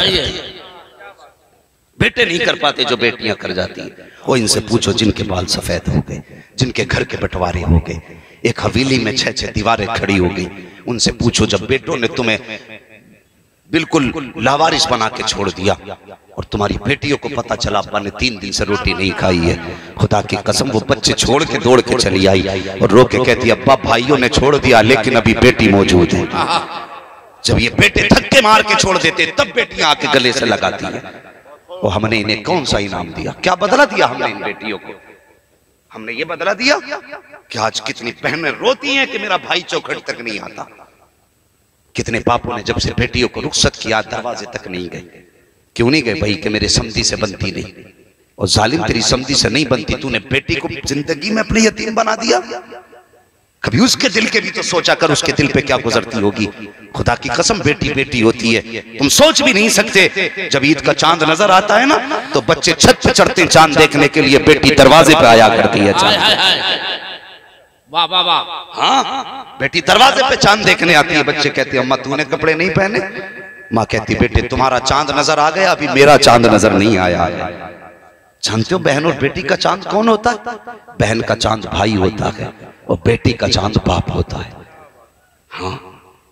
बेटे नहीं कर पाते जो बेटियां कर जाती है। वो इनसे पूछो जिनके बाल सफेद हो गए, जिनके घर के बंटवारे हो गए, एक हवेली में 6-6 दीवारें खड़ी हो गई, उनसे पूछो जब बेटों ने तुम्हें बिल्कुल लावारिस बना के छोड़ दिया और तुम्हारी बेटियों को पता चला अब्बा ने 3 दिन से रोटी नहीं खाई है, खुदा की कसम वो बच्चे छोड़ के दौड़ के चली आई और रो के कहती अब्बा भाइयों ने छोड़ दिया लेकिन अभी बेटी मौजूद है। जब ये बेटे धक्के मार के छोड़ देते तब बेटियां आके गले से लगाती है। और हमने इन्हें कौन सा इनाम दिया, क्या बदला दिया हमने इन बेटियों को? हमने ये बदला दिया कि आज कितनी बहनें रोती हैं कि मेरा भाई चौखट तक नहीं आता। कितने बापों ने जब से बेटियों को रुखसत किया दरवाजे तक नहीं गए। क्यों नहीं गए भाई? कि मेरे समधी से बनती नहीं। और जालिम तेरी समधी से नहीं बनती, तूने बेटी को जिंदगी में अपनी यतीम बना दिया। कभी उसके दिल के भी तो सोचा कर, उसके दिल पे क्या गुजरती होगी। खुदा की कसम बेटी बेटी होती है, तुम सोच भी नहीं सकते। जब ईद का चांद नजर आता है ना तो बच्चे छत पे चढ़ते हैं चांद देखने के लिए, बेटी दरवाजे पे आया करती है चांद। वाह वाह वाह। हाँ, बेटी दरवाजे पे चांद देखने आती है। बच्चे कहते हैं अम्मा तूने कपड़े नहीं पहने? माँ कहती बेटे तुम्हारा चांद नजर आ गया, अभी मेरा चांद नजर नहीं आया। जानते हो बहन और बेटी का चांद कौन होता है? बहन का चांद भाई होता है और बेटी का चांद बाप होता है। हाँ,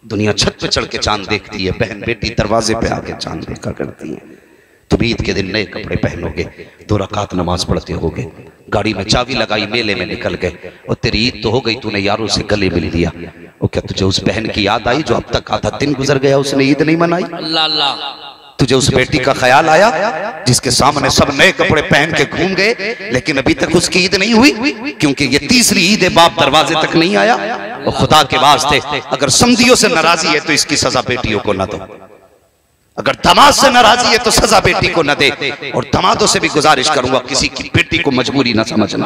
दुनिया छत पे चढ़ के चांद देखती है, बहन बेटी दरवाजे पे आके चांद देखा करती है। तुम ईद के दिन नए कपड़े पहनोगे, 2 रकात नमाज पढ़ते होगे, गाड़ी में चाबी लगाई मेले में निकल गए और तेरी ईद तो हो गई, तूने यारों से गले मिल लिया। और क्या तुझे उस बहन की याद आई जो अब तक आधा दिन गुजर गया उसने ईद नहीं मनाई? अल्लाह अल्लाह। तुझे उस बेटी का ख्याल आया जिसके सामने सब नए कपड़े पहन के घूम गए लेकिन अभी तक उसकी ईद नहीं हुई? क्योंकि ये तीसरी ईद है, बाप दरवाजे तक नहीं आया। और खुदा के वास्ते अगर समधियों से नाराजी है तो इसकी सजा बेटियों को न दो। अगर दामाद से नाराजी है तो सजा बेटी को न दे। और दामादों से भी गुजारिश करूंगा किसी की बेटी को मजबूरी न समझना।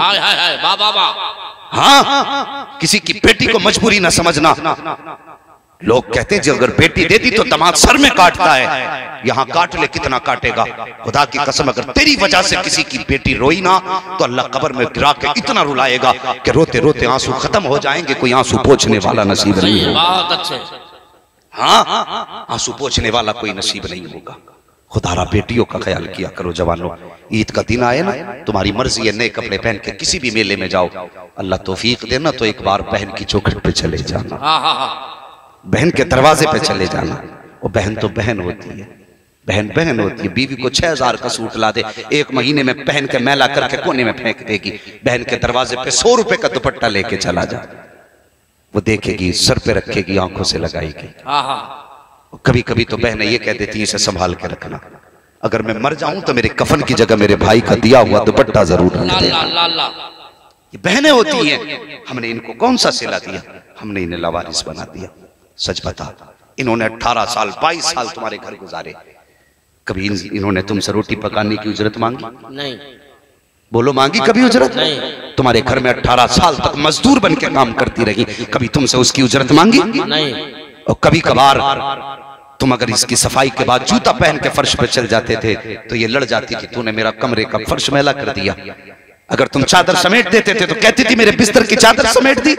हाँ, किसी की बेटी को मजबूरी न समझना। लोग कहते हैं अगर बेटी देती तो दामाद सर में काटता है, यहां काट ले कितना काटेगा। खुदा की कसम अगर तेरी वजह से किसी की बेटी रोई ना तो अल्लाह कब्र में गिरा के इतना रुलाएगा कि रोते रोते आंसू खत्म हो जाएंगे, कोई आंसू पोंछने वाला नसीब नहीं होगा। बहुत अच्छे। हाँ, आंसू पोंछने वाला कोई नसीब नहीं होगा। खुदारा बेटियों का ख्याल किया करो जवानों। ईद का दिन आए ना, तुम्हारी मर्जी है नए कपड़े पहन के किसी भी मेले में जाओ, अल्लाह तौफीक देना तो एक बार बहन की चौखट पे चले जाना, बहन के दरवाजे पे चले जाना। और बहन तो बहन होती है, बहन बहन होती है। बीवी को 6000 का सूट ला दे, 1 महीने में पहन के मैला करके कोने में फेंक देगी। बहन के दरवाजे पे 100 रुपए का दुपट्टा लेके चला जा, वो देखेगी, सर पे रखेगी, आंखों से लगाएगी। कभी कभी तो बहनें ये कह देती हैं इसे संभाल के रखना, अगर मैं मर जाऊं तो मेरे कफन की जगह मेरे भाई का दिया हुआ दुपट्टा जरूर रख देना। ये बहनें होती हैं। हमने इनको कौन सा सिला दिया? हमने इन्हें लावारिस बना दिया। सच बता, इन्होंने 18 साल 22 साल तुम्हारे घर गुजारे, कभी इन्होंने तुमसे रोटी पकाने की उजरत मांगी? नहीं। बोलो, मांगी कभी उजरत? नहीं। तुम्हारे घर में 18 साल तक मजदूर बन के काम करती रही, कभी तुमसे उसकी उजरत मांगी? नहीं। और कभी कभार तुम अगर इसकी सफाई के बाद जूता पहन के फर्श पे चल जाते थे तो ये लड़ जाती थी, तूने मेरा कमरे का फर्श मैला कर दिया। अगर तुम चादर समेट देते थे तो कहती थी मेरे बिस्तर की चादर समेट दी।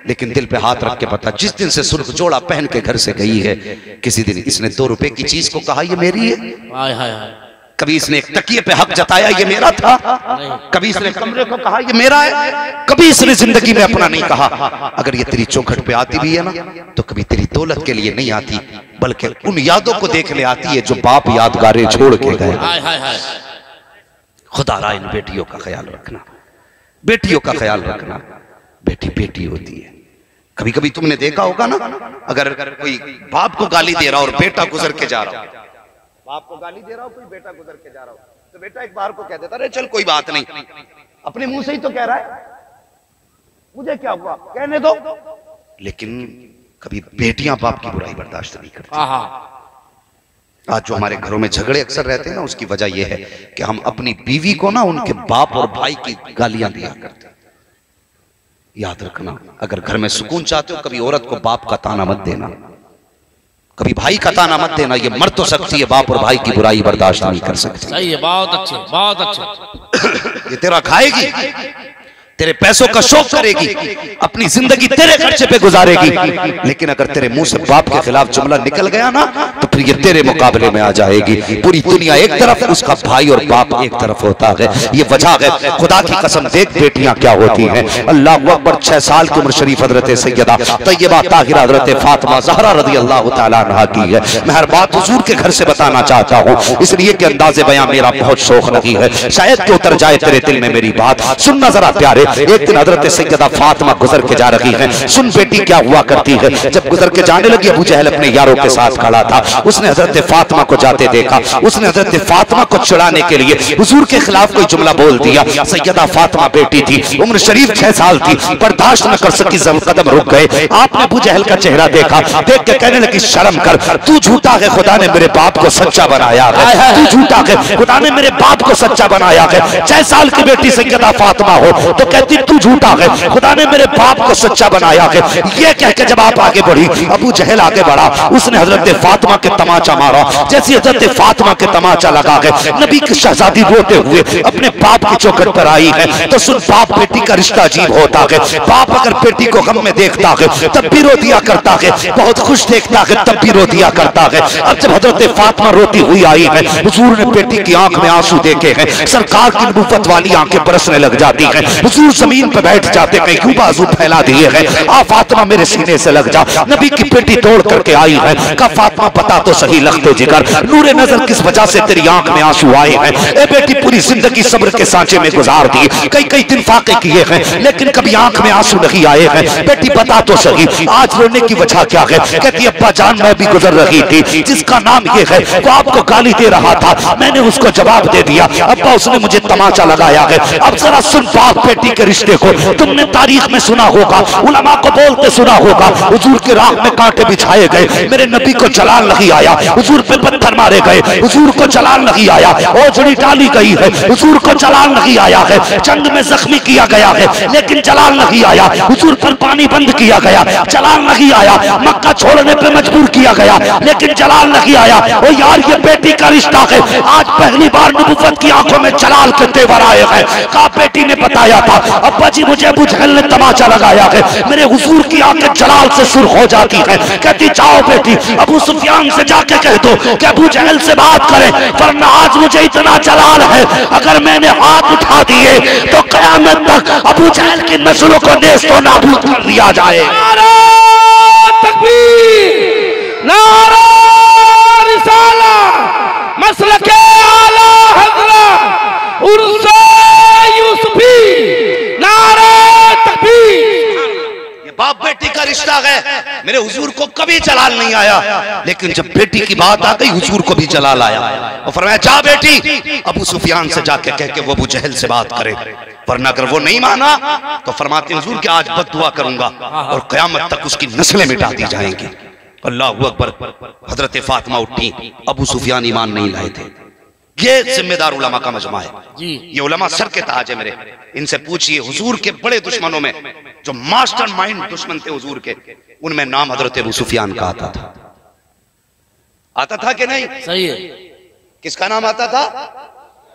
लेकिन दिल पे हाथ रख के पता, जिस दिन से सुर्ख जोड़ा पहन के घर से गई है, किसी दिन इसने 2 रुपए की चीज को कहा ये मेरी है? हाय हाय हाय। कभी इसने एक तकिए पे हक जताया ये मेरा था? कभी इसने कमरे को कहा ये मेरा है? कभी इसने जिंदगी में अपना नहीं कहा। अगर ये तेरी चौखट पे आती भी है ना तो कभी तेरी दौलत के लिए नहीं आती, बल्कि उन यादों को देखने आती है जो बाप यादगारें छोड़ के गए। हाय हाय हाय। खुदा रा इन बेटियों का ख्याल रखना, बेटियों का ख्याल रखना। बेटी बेटी होती है। कभी कभी तुमने देखा होगा ना, अगर कोई बाप को गाली दे रहा और बेटा गुजर के जा रहा हो, बाप को गाली दे रहा हो, कोई बेटा गुजर के जा रहा हो, तो बेटा एक बार को कह देता, अरे चल कोई बात नहीं, अपने मुंह से ही तो कह रहा है, मुझे क्या हुआ, कहने दो। लेकिन कभी बेटियां बाप की बुराई बर्दाश्त नहीं करती। आज जो हमारे घरों में झगड़े अक्सर रहते हैं ना, उसकी वजह यह है कि हम अपनी बीवी को ना उनके बाप और भाई की गालियां दिया करते हैं। याद रखना, अगर घर में सुकून चाहते हो, कभी औरत को बाप का ताना मत देना, कभी भाई का ताना मत देना। ये मर तो सकती है, बाप और भाई की बुराई बर्दाश्त नहीं कर सकती। सही है, बहुत अच्छे, बहुत अच्छे। ये तेरा खाएगी, तेरे पैसों का शौक करेगी, अपनी जिंदगी तेरे खर्चे पे गुजारेगी, लेकिन अगर तेरे मुंह से बाप के खिलाफ जुमला निकल गया ना तो फिर ये तेरे मुकाबले में आ जाएगी। पूरी दुनिया एक तरफ, उसका भाई और बाप एक तरफ होता है। ये वजह है, खुदा की कसम देख बेटियां क्या होती हैं। अल्लाह अकबर। 6 साल की उम्र शरीफ हजरत सैयदा तैयबा ताहिरा हजरत फातिमा ज़हरा रज़ी अल्लाह तआला अन्हा की है। मैं हर बात हुजूर के घर से बताना चाहता हूँ, इसलिए कि अंदाज़े बयां मेरा बहुत शौक नहीं है, शायद कि उतर जाए तेरे दिल में मेरी बात। सुनना जरा प्यारे। एक दिन हजरत सैयदा फातिमा गुजर के जा रही है। सुन बेटी क्या हुआ करती है। जब गुजर के जाने लगी, अबू जहल अपने यारों के साथ खड़ा था, उसने हजरत फातिमा को जाते देखा। उसने हजरत फातिमा को चिढ़ाने के लिए हुजूर के खिलाफ कोई जुमला बोल दिया। सैयदा फातिमा बेटी थी, उम्र शरीफ 6 साल की, बर्दाश्त न कर सकी, कदम रुक गए। आपने अबू जहल का चेहरा देखा, देख के कहने लगी शर्म कर, तू झूठा है, खुदा ने मेरे बाप को सच्चा बनाया है, तू झूठा है, खुदा ने मेरे बाप को सच्चा बनाया है। 6 साल की बेटी सैयदा फातिमा हो तो कहती तू झूठा है, खुदा ने मेरे बाप को सच्चा बनाया है। ये कह के जब आप आगे बढ़ी, अबू जहल आगे बढ़ा, उसने हजरत फातिमा के तमाचा मारा। जैसे हजरत फातिमा के तमाचा लगा है, नबी की शहजादी रोते हुए अपने बाप की चौखट पर आई है। तो सुन, बाप बेटी का रिश्ता अजीब होता है। बाप अगर बेटी को गम में देखता है तब भी रो दिया करता है, बहुत खुश देखता है तब भी रो दिया करता है। अब जब हजरत फातिमा रोती हुई आई है, हुजूर ने बेटी की आंख में आंसू देखे हैं, सरकार की नबूवत वाली आंखें बरसने लग जाती हैं। हुजूर जमीन पर बैठ जाते हैं, यूं बाजू फैला दिए हैं, आ फातिमा मेरे सीने से लग जा। नबी की बेटी दौड़ करके आई है, कहा फातिमा बता तो सही, लगते जिगर नूरे नजर किस वजह से तेरी आंख में आंसू आए हैं। ए बेटी, पूरी जिंदगी सब्र के सांचे में गुजार दी, कई दिन फाके किए हैं, लेकिन कभी आंख में आंसू नहीं आए हैं। बेटी बता तो सही, आज रोने की वजह क्या है। कहती अब्बा जान, मैं भी गुजर रही थी, जिसका नाम ये है वो आपको गाली दे रहा था, मैंने उसको जवाब दे दिया, अब्बा उसने मुझे तमाचा लगाया है। अब जरा सुन, बाप बेटी के रिश्ते को तुमने तारीख में सुना होगा, उलमा को बोलते सुना होगा, हुजूर के राह में कांटे बिछाए गए, मेरे नबी को जलाल नहीं आया, हुजूर पे पत्थर मारे गए, हुजूर को जलाल नहीं आया, ओझड़ी डाली गई है, हुजूर को जलाल नहीं आया है, जंग में जख्मी किया गया है लेकिन जलाल नहीं आया, हुजूर पर पानी बंद किया गया, जलाल नहीं आया, मक्का छोड़ने पे मजबूर किया गया लेकिन जलाल नहीं आया। ओ यार, ये बेटी का रिश्ता है, आज पहली बार नबुव्वत की आंखों में जलाल के तेवर आए हैं। कहा बेटी ने बताया था, अब्बा जी मुझे अबू जहल ने तमाचा लगाया है, मेरे हुजूर की आंखें जलाल से सुर्ख हो जाती है। कहती जाओ बेटी, अबू सुफियान से जाके कह दो कि अबू जहल से बात करें, वरना आज मुझे इतना जलाल है, अगर मैंने हाथ उठा दिए तो कयामत तक अबू जहल की नस्लों को नेस्तो नाबूद कर दिया जाए। नारा तकबीर, नारा रिसाला, मसलके आला हज़रत उर्से यूसुफी, नारा तकबीर। ये बाप बेटी का रिश्ता है। मेरे हुजूर को कभी जलाल नहीं आया, लेकिन जब बेटी की बात आ गई हुजूर को भी जलाल आया और फरमाया जा बेटी, अबू सुफियान से जाके कह के वो अबू जहल से बात करे, वरना अगर वो नहीं माना तो फरमाते हुजूर कि आज बद्दुआ करूंगा और कयामत तक उसकी नस्लें मिटा दी जाएंगी। अल्लाहु अकबर। हजरत फातिमा उठी, अबू सुफियान ईमान नहीं लाए थे। ये जिम्मेदार उलमा का मजमा है जी। ये उलमा सर के ताज है मेरे। इनसे पूछिए हुजूर के बड़े दुश्मनों में जो मास्टर माइंड दुश्मन थे हुजूर के, उनमें नाम हजरत अबू सुफियान का आता था कि नहीं? सही है। किसका नाम आता था?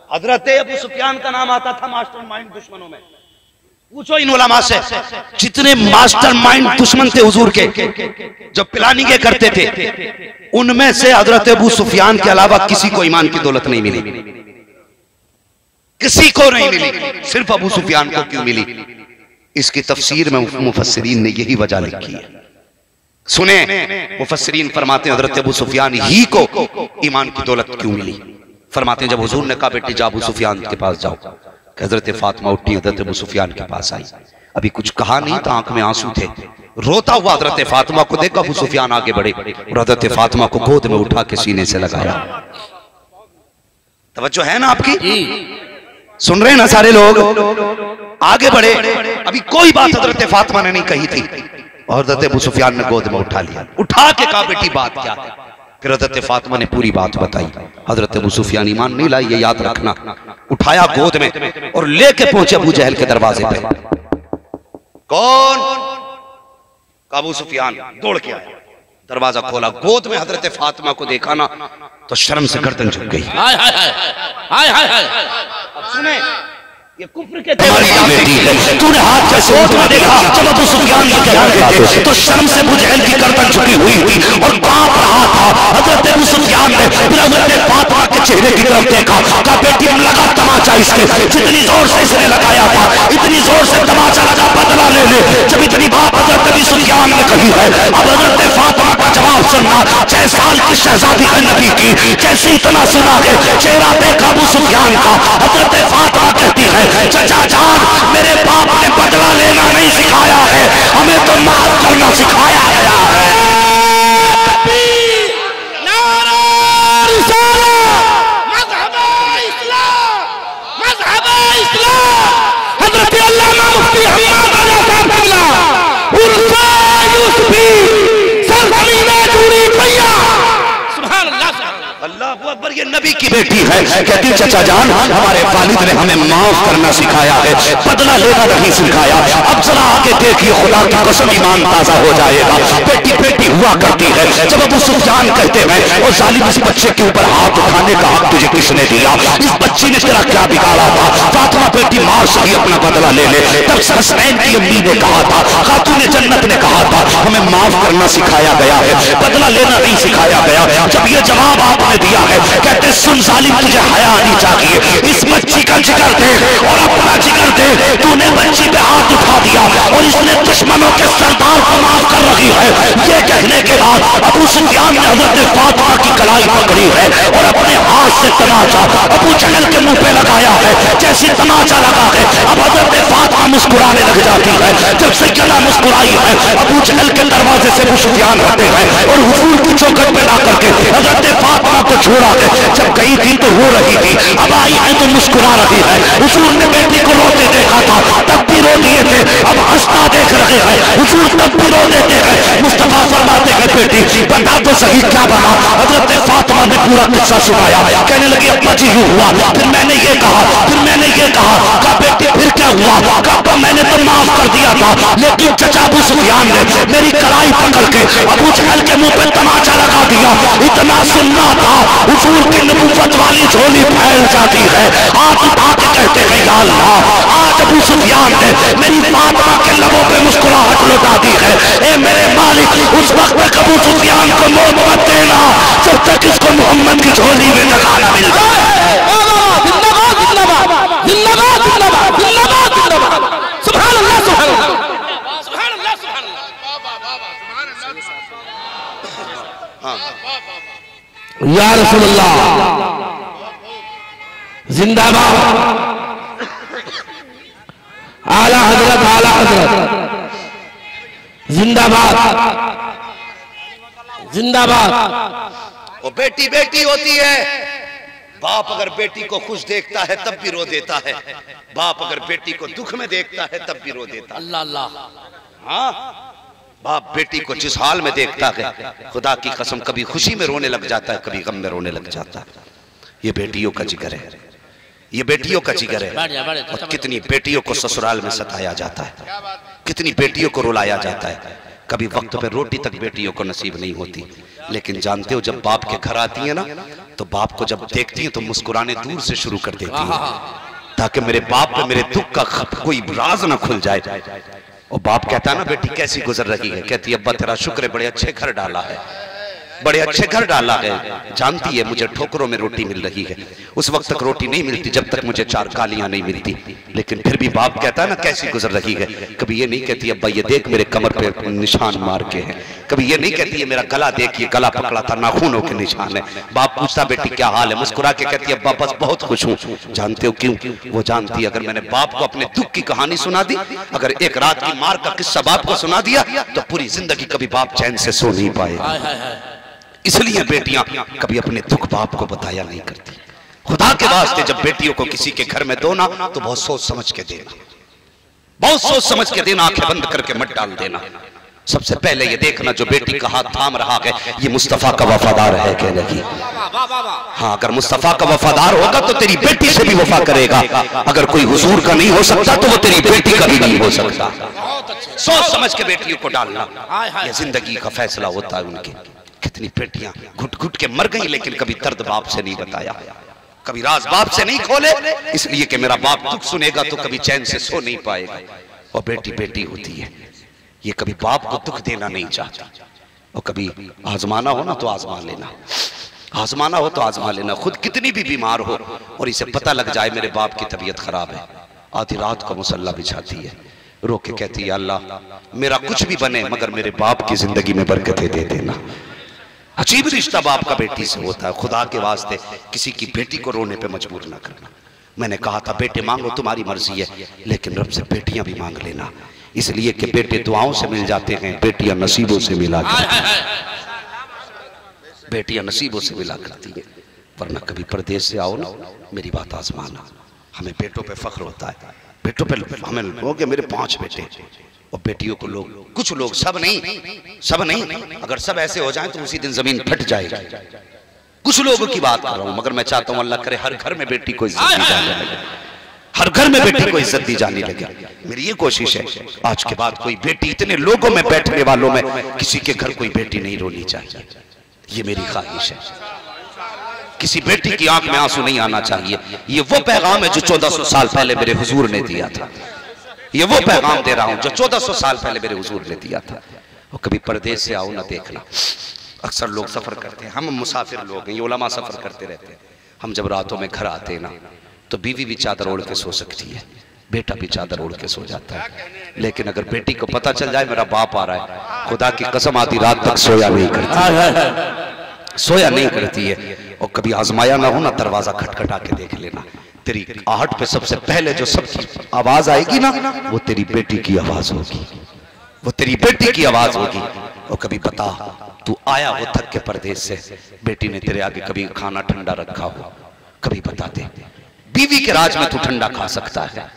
हजरत अबू सुफियान का नाम आता था मास्टर माइंड दुश्मनों में। पूछो इन उलमा से, जितने मास्टर माइंड दुश्मन थे हुजूर के, जो प्लानिंग करते थे, उनमें से हजरत अबू सुफियान के अलावा किसी को ईमान की दौलत नहीं मिली, किसी को नहीं मिली, सिर्फ अबू सुफियान को क्यों मिली? इसकी तफसीर में मुफस्सिरीन ने यही वजह लिखी है। सुने, मुफस्सिरीन फरमाते हैं हजरत अबू सुफियान ही को ईमान की दौलत क्यों मिली। फरमाते हैं जब हुजूर ने कहा बेटी जा अबू सुफियान के पास जाओ, हजरत फातिमा उठी, हजरत अबू सुफियान के पास आई। अभी कुछ कहा नहीं था, आंख में आंसू थे। रोता हुआ हजरत फातिमा को देखा, अबू सुफियान आगे बढ़े और हजरत फातिमा को गोद में उठा के सीने से लगाया। तवज्जो है ना आपकी? सुन रहे हैं ना सारे लोग? आगे बढ़े, अभी कोई बात हजरत फातिमा ने नहीं कही थी और हजरत अबू सुफियान ने गोद में उठा लिया, उठा के कहा बेटी बात क्या है। फिर हजरत फातिमा ने पूरी बात बताई। हजरत अबू सुफियान ईमान नहीं लाई, ये याद रखना। उठाया गोद में और लेके पहुंचे अबू जहल के दरवाजे पे। कौन? अबू सुफियान दौड़ के आया, दरवाजा खोला, गोद में हजरत फातिमा को देखा ना तो शर्म से गर्दन झुक गई। हाय हाय हाय हाय हाय हाय। सुने, ये कुफ्र के तूने हाथ कैसे में देखा जब अबू सुफियान की कहते तो शर्म से अबू जहल की गर्दन झुकी हुई थी और कांप रहा था। हजरत अबू सुफियान ने फिर हजरत फातिमा के चेहरे की तरफ देखा, कहा बेटी लगा तमाचा इसके, जितनी जोर से इसने लगाया था इतनी जोर से तमाचा लगा, बदला ले ले। जब इतनी बात हजरत अबू सुफियान ने कही है, अब हजरत फातिमा का जवाब सुनना। 6 साल की शहजादी है नबी की, जैसे इतना सुना के चेहरा देखा अबू सुफियान का, हजरत फातिमा कहती है चचा जान मेरे बाप ने बदला लेना नहीं सिखाया है, हमें तो माफ करना सिखाया गया है। अल्लाहू अकबर, ये नबी की बेटी है। कहती चचा जान हमारे वालिद ने हमें माफ करना सिखाया है, बदला लेना नहीं सिखाया। अब जरा आगे देखिए, खुदा की कसम ईमान ताजा हो जाएगा। बेटी बेटी हुआ करती है। जब अबू सुफियान कहते हैं और जालिम इस बच्चे के ऊपर हाथ उठाने का हक तुझे किसने दिया? इस बच्ची ने तेरा क्या बिगाड़ा था? फातिमा बेटी मार सही अपना बदला ले ले। तब हसनैन की अम्मी ने कहा था, खातून जन्नत ने कहा था हमें माफ करना सिखाया गया है, बदला लेना नहीं सिखाया गया। जब ये जवाब आपने दिया है, कहते सुन जालिम तुझे हया आनी चाहिए, इस बच्ची का जिगर दे और अपना जिगर दे। तूने बच्ची पे हाथ उठा दिया और इसने दुश्मनों के सरदार को माफ कर रही है। ये कहने के बाद अबू सुफियान ने हजरत फातिमा की कलाई पकड़ी है और अपने हाथ से तमाचा अबू जहल के मुंह पे लगाया है। जैसे तमाचा लगा है, अब हजरत फातिमा मुस्कुराने लग जाती है। जब सैयदा मुस्कुराई है, अबू जहल के दरवाजे से अबू सुफियान हटे हैं और हुजूर की चौखट पे ला करके हजरत फातिमा को छोड़ा है। जब गई थी तो रो रही थी, अब आई है तो मुस्कुरा रही है। हुजूर ने बेटी को रोते देखा था, तब भी रो दिए थे, अब हंसता देख रहे हैं। हुजूर तब भी रो देते हैं। मुस्तफा फरमाते हैं बेटी बता तो सही क्या बना? हजरत फातिमा ने पूरा किस्सा सुनाया। कहने लगी अब्बा जी यूं हुआ, फिर मैंने ये कहा, फिर मैंने ये कहा। कहा बेटी फिर क्या हुआ? कहा मैंने तो माफ कर दिया था, लेकिन चचा अबू सुफियान ने मेरी कलाई पकड़ के अबू जहल के मुंह पे तमाचा लगा दिया। इतना सुनना था, हुजूर की नबूवत वाली झोली फैल जाती है। हाथ उठा के कहते हैं या अल्लाह, आज अबू सुफियान ने मेरी फातिमा के लबों पे मुस्कुराहट लुटा दी है। ए मेरे मालिक, उस वक्त तक अबू सुफियान को मौत मत देना जब तक इसको मोहम्मद की झोली में जगह न मिल जाए। सुभान अल्लाह, सुभान अल्लाह। या रसूलल्लाह जिंदाबाद, आला हजरत, आला हजरत जिंदाबाद, जिंदाबाद। वो बेटी बेटी होती है। बाप अगर बेटी को खुश देखता है तब भी रो देता है, बाप अगर बेटी को दुख में देखता है तब भी रो देता है। अल्लाह अल्लाह। हाँ, बाप बेटी को जिस हाल में देखता है, खुदा की कसम कभी खुशी में रोने लग जाता है, कभी गम में रोने लग जाता है। ये बेटियों का जिगर है, ये बेटियों का जिगर है। और कितनी बेटियों को ससुराल में सताया जाता है, कितनी बेटियों को रुलाया जाता है। कभी वक्त पे रोटी तक बेटियों को नसीब नहीं होती, लेकिन जानते हो जब बाप के घर आती है ना, तो बाप को जब देखती है तो मुस्कुराने दूर से शुरू कर देती है, ताकि मेरे बाप पे मेरे दुख का कोई राज ना खुल जाए। और बाप कहता है ना, बेटी कैसी गुजर रही है? कहती है अब्बा तेरा शुक्र है, बड़े अच्छे घर डाला है, बड़े अच्छे घर डाला है। जानती है मुझे ठोकरों में रोटी मिल रही है, उस वक्त तक रोटी नहीं मिलती जब तक मुझे 4 गालियां नहीं मिलती, लेकिन फिर भी बाप कहता है ना कैसी गुजर रही है। कभी ये नहीं कहती अब्बा ये देख मेरे कमर पे निशान मार के हैं, कभी ये नहीं कहती है मेरा गला देखिए, गला पकड़ा था नाखूनों के निशान है। बाप पूछता बेटी क्या हाल है, मुस्कुरा के कहती है अब्बा बस बहुत खुश हूँ। जानते हो क्यों? वो जानती है अगर मैंने बाप को अपने दुख की कहानी सुना दी, अगर एक रात की मार का किस्सा बाप को सुना दिया, तो पूरी जिंदगी कभी बाप चैन से सो नहीं पाएगा। इसलिए बेटियां कभी अपने दुख बाप को बताया नहीं करती। खुदा के वास्ते जब बेटियों को किसी के घर में दो ना, तो बहुत सोच समझ के देना, बहुत सोच समझ के देना, आंखें बंद करके मत डाल देना। सबसे पहले ये देखना जो बेटी का हाथ थाम रहा है ये मुस्तफा का वफादार है कि नहीं। हाँ, अगर मुस्तफा का वफादार होगा तो तेरी बेटी से भी वफा करेगा। अगर कोई हुजूर का नहीं हो सकता तो वो तेरी बेटी का भी नहीं हो सकता। सोच समझ के बेटियों को डालना, ये जिंदगी का फैसला होता है उनके। कितनी बेटियां घुट घुट के मर गई, लेकिन कभी दर्द बाप से नहीं बताया, कभी राज बाप से नहीं खोले, इसलिए कि मेरा बाप दुख सुनेगा तो कभी चैन से सो नहीं पाएगा। और बेटी बेटी होती है, ये कभी बाप को दुख देना नहीं चाहती। और कभी आजमाना हो ना तो आजमा लेना, आजमाना हो तो आजमा लेना। खुद कितनी भी बीमार हो और इसे पता लग जाए मेरे बाप की तबीयत खराब है, आधी रात को मुसल्ला बिछाती है, रो के कहती है अल्लाह मेरा कुछ भी बने मगर मेरे बाप की जिंदगी में बरकतें दे देना। अजीब रिश्ता बाप का बेटी से होता है। खुदा के वास्ते किसी की बेटी को रोने पे मजबूर ना करना। मैंने कहा था बेटे मांगो तुम्हारी मर्जी है, लेकिन रब से बेटियां भी मांग लेना, इसलिए कि बेटे दुआओं से मिल जाते हैं, बेटियां नसीबों से मिला बेटियां नसीबों से मिला करती है। वरना कभी परदेश से आओ ना, मेरी बात आजमाना, हमें बेटों पे फख्र होता है, बेटों पे हमें लोग मेरे 5 बेटे और बेटियों को लोग, कुछ लोग, सब नहीं, अगर सब ऐसे हो जाएं तो उसी दिन जमीन फट जाएगी। कुछ लोगों की बात कर रहा हूं, मगर मैं चाहता हूं अल्लाह करे हर घर में बेटी को इज्जत दी जाने लगे, हर घर में बेटी को इज्जत दी जाने लगे। मेरी ये कोशिश है आज के बाद कोई बेटी, इतने लोगों में बैठने वालों में किसी के घर कोई बेटी नहीं रोनी चाहिए, ये मेरी ख्वाहिश है। किसी बेटी की आंख में आंसू नहीं आना चाहिए। ये वो पैगाम है जो 1400 साल पहले मेरे हुजूर ने दिया था, ये वो पैगाम दे रहा हूं जो 1400 साल पहले मेरे हुजूर ने दिया था। और कभी परदेश से आओ ना, देखना अक्सर लोग सफर करते हैं, हम मुसाफिर लोग हैं, ये उलमा सफर करते रहते हैं। हम जब रातों में घर आते हैं ना, तो बीवी भी चादर ओढ़ के सो सकती है, बेटा भी चादर ओढ़ के सो जाता है, लेकिन अगर बेटी को पता चल जाए मेरा बाप आ रहा है, खुदा की कसम आधी रात तक सोया नहीं करती, सोया नहीं करती है। और कभी आजमाया ना हो ना, दरवाजा खटखटा के देख लेना, तेरी आहट पे सबसे पहले जो सबकी आवाज आएगी ना, वो तेरी बेटी की आवाज होगी, वो तेरी बेटी की आवाज होगी। और कभी बता तू आया हो थक के परदेश से, बेटी ने तेरे आगे कभी खाना ठंडा रखा हो, कभी बता दे। बीवी के राज में तू ठंडा खा सकता है,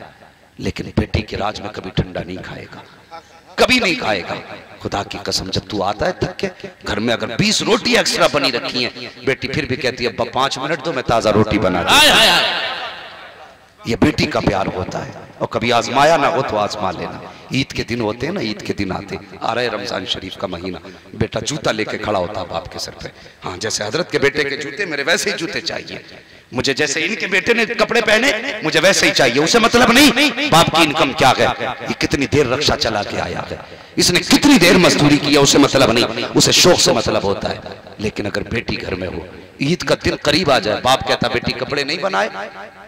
लेकिन बेटी के राज में कभी ठंडा नहीं खाएगा, कभी नहीं खाएगा। खुदा की कसम जब तू आता है थक के, घर में अगर 20 रोटी एक्स्ट्रा बनी रखी है, बेटी फिर भी कहती है अब्बा 5 मिनट दो मैं ताजा रोटी बना दूं। ये बेटी का प्यार होता है। और कभी आजमाया ना हो तो आजमा लेना। ईद के दिन होते हैं ना, ईद के दिन आते, आ रहे रमजान शरीफ का महीना, बेटा जूता लेके खड़ा होता है बाप के सर पे। हाँ, जैसे हजरत के बेटे के जूते मेरे वैसे ही जूते चाहिए, मुझे जैसे इनके बेटे ने कपड़े पहने मुझे वैसे ही चाहिए। उसे मतलब नहीं बाप की इनकम क्या है, ये कितनी देर रक्षा चला के आया है, इसने कितनी देर मजदूरी किया, उसे मतलब नहीं, उसे शौक से मतलब होता है। लेकिन अगर बेटी घर में हो, ईद का दिन करीब आ जाए, बाप कहता बेटी कपड़े नहीं बनाए,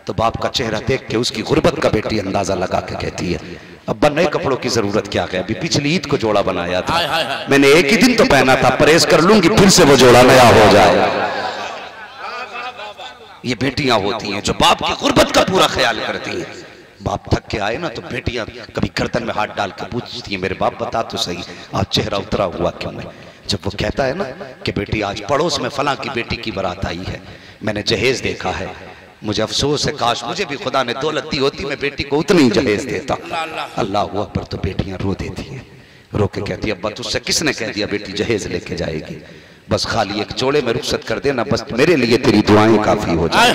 तो बाप का चेहरा देख के उसकी गुर्बत का बेटी अंदाजा लगा के कहती है अब्बा नए कपड़ों की जरूरत क्या है, अभी पिछली ईद को जोड़ा बनाया था, मैंने एक ही दिन तो पहना था, परहेज कर लूंगी फिर से वो जोड़ा नया हो जाए। ये बेटियां होती हैं जो बाप की गुर्बत का पूरा ख्याल करती हैं। बाप थक के आए ना तो बेटियां कभी गर्दन में हाथ डाल के पूछती हैं मेरे बाप बता तो सही आज चेहरा उतरा हुआ क्यों है। जब वो कहता है ना कि बेटी आज पड़ोस में फलां की बेटी की बारात आई है, मैंने जहेज देखा है, मुझे अफसोस है काश मुझे भी खुदा ने दौलत दी होती, मैं बेटी को उतनी जहेज देता। अल्लाह हुआ पर तो बेटियां रो देती हैं, रो के कहती अब्बा तुझसे किसने कह दिया बेटी जहेज लेके जाएगी, बस खाली एक जोड़े में रुखसत कर देना, बस मेरे लिए तेरी दुआएं काफी हो जाए।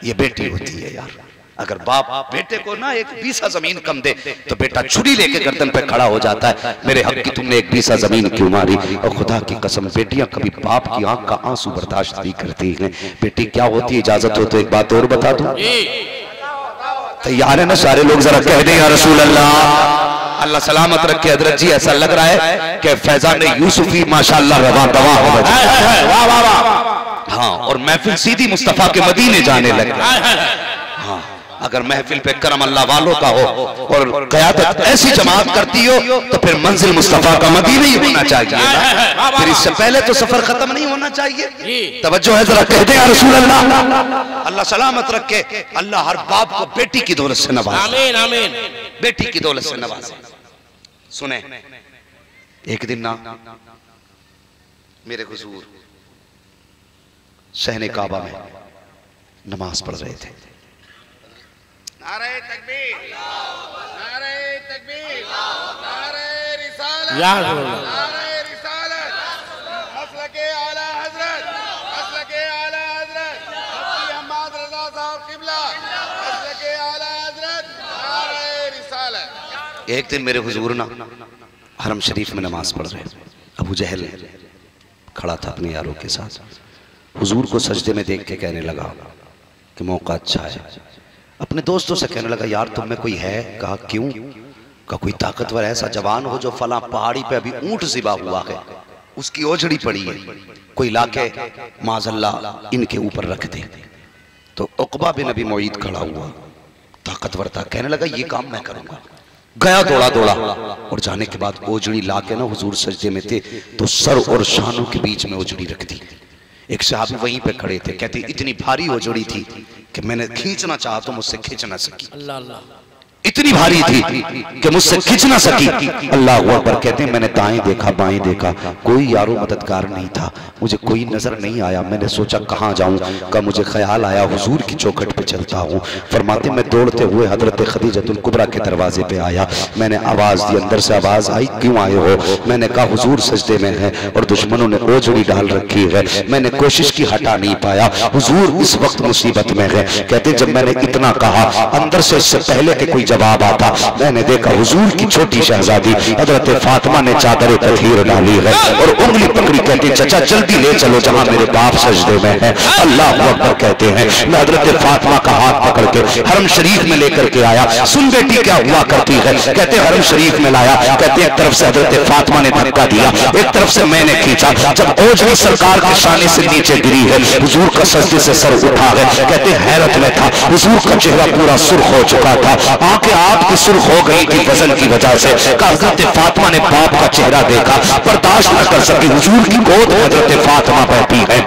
ये बेटी होती है यार। अगर बाप बेटे को ना एक बीसा जमीन कम दे तो बेटा छुरी लेके गर्दन पे खड़ा हो जाता है, मेरे हक की तुमने एक बीसा जमीन क्यों मारी। और खुदा की कसम बेटियां कभी बाप की आंख का आंसू बर्दाश्त नहीं करती हैं। बेटी क्या होती है, इजाजत हो तो एक बात और बता दूं, तैयार है ना सारे लोग, जरा कह दें या रसूल अल्लाह। अल्लाह सलामत रखे हजरत जी, ऐसा लग रहा है कि फैजान यूसुफी माशाअल्लाह रवा दवा हो गए। हाँ, और महफिल सीधी मुस्तफा के मदीने जाने लगे। हाँ, अगर महफिल पे करम अल्लाह वालों का हो और क़यादत ऐसी जमात करती हो तो फिर मंजिल मुस्तफा का मदीना ही होना चाहिए। फिर इससे पहले तो सफर खत्म नहीं होना चाहिए। तवज्जो है, जरा कहते हैं रसूल अल्लाह। अल्लाह सलामत रखे, अल्लाह हर बाप को बेटी की दौलत से नवाजे। आमीन आमीन, बेटी की दौलत से नवाजे। सुने, एक दिन ना मेरे हुजूर सहने काबा में नमाज पढ़ रहे थे। नारे तकबीर, नारे तकबीर, नारे रिसालत, नारे रिसालत, मसलके आला हजरत, मसलके आला हजरत, मुफ्ती अहमद रजा साहब किबला, मसलके आला हजरत, नारे रिसालत। एक दिन मेरे हुजूर ना हरम शरीफ में नमाज पढ़ रहे, अबू जहल खड़ा था अपने यारों के साथ। हुजूर को सजदे में देख के कहने लगा कि मौका अच्छा है। अपने दोस्तों से कहने लगा यार तुम में कोई है? कहा क्यों? कहा कोई ताकतवर ऐसा जवान हो जो फला पहाड़ी पे अभी ऊंट ज़िबा हुआ है, उसकी ओझड़ी पड़ी है, कोई लाके माज़ल्ला इनके ऊपर रख दे। तो उक़बा बिन अबी मुईद खड़ा हुआ, ताकतवर था, कहने लगा ये काम मैं करूंगा। गया दौड़ा दौड़ा और जाने के बाद ओझड़ी लाके ना हुजूर सजदे में थे तो सर और शानों के बीच में ओझड़ी रख दी। एक सहाबी वहीं पे खड़े थे, कहते इतनी भारी ओझड़ी थी कि मैंने खींचना चाहा तो मुझसे खींच ना सकी। अल्लाह अल्लाह, इतनी भारी थी कि मुझसे खींच ना सकी। अल्लाह अकबर। कहते हैं मैंने दाएं देखा बाएं देखा, कोई यारो मददगार नहीं था, मुझे कोई नजर नहीं आया। मैंने सोचा कहाँ जाऊं, का मुझे ख्याल आया हुजूर की चौखट पे चलता हूँ। फरमाते मैं दौड़ते हुए हजरत खदीजतुल कुबरा के दरवाजे पे आया। मैंने आवाज दी, अंदर से आवाज आई क्यों आए हो? मैंने कहा हुजूर सजदे में है और दुश्मनों ने ओझड़ी डाल रखी है। मैंने कोशिश की, हटा नहीं पाया। हुजूर इस वक्त मुसीबत में है। कहते जब मैंने इतना कहा, अंदर से इससे पहले के कोई जवाब आता, मैंने देखा हुजूर की छोटी शहजादी हजरत फातिमा ने चादर तहीर डाली है और उंगली पकड़ी। कहती चचा जल्दी ले चलो जहां मेरे बाप सजदे में है। अल्लाह अकबर। कहते हैं मैं हजरत फातिमा का हाथ पकड़ के हरम शरीफ में लेकर के आया। सुन बेटी क्या हुआ करती है? कहते हरम शरीफ में लाया। कहते एक तरफ से हजरत फातिमा ने धक्का दिया, एक तरफ से मैंने खींचा। जब ओझड़ी सरकार के शाने से नीचे गिरी है, हुजूर का सजदे से सर उठा है। कहते हैरत में था, हुजूर का चेहरा पूरा सुर्ख हो चुका था, आंखें आपकी सुर्ख हो गई थी वजन की वजह से। हजरत फातिमा ने बाप का चेहरा देखा, बर्दाश्त न कर सकी। हुजूर की गोद में हजरत फातिमा बैठी है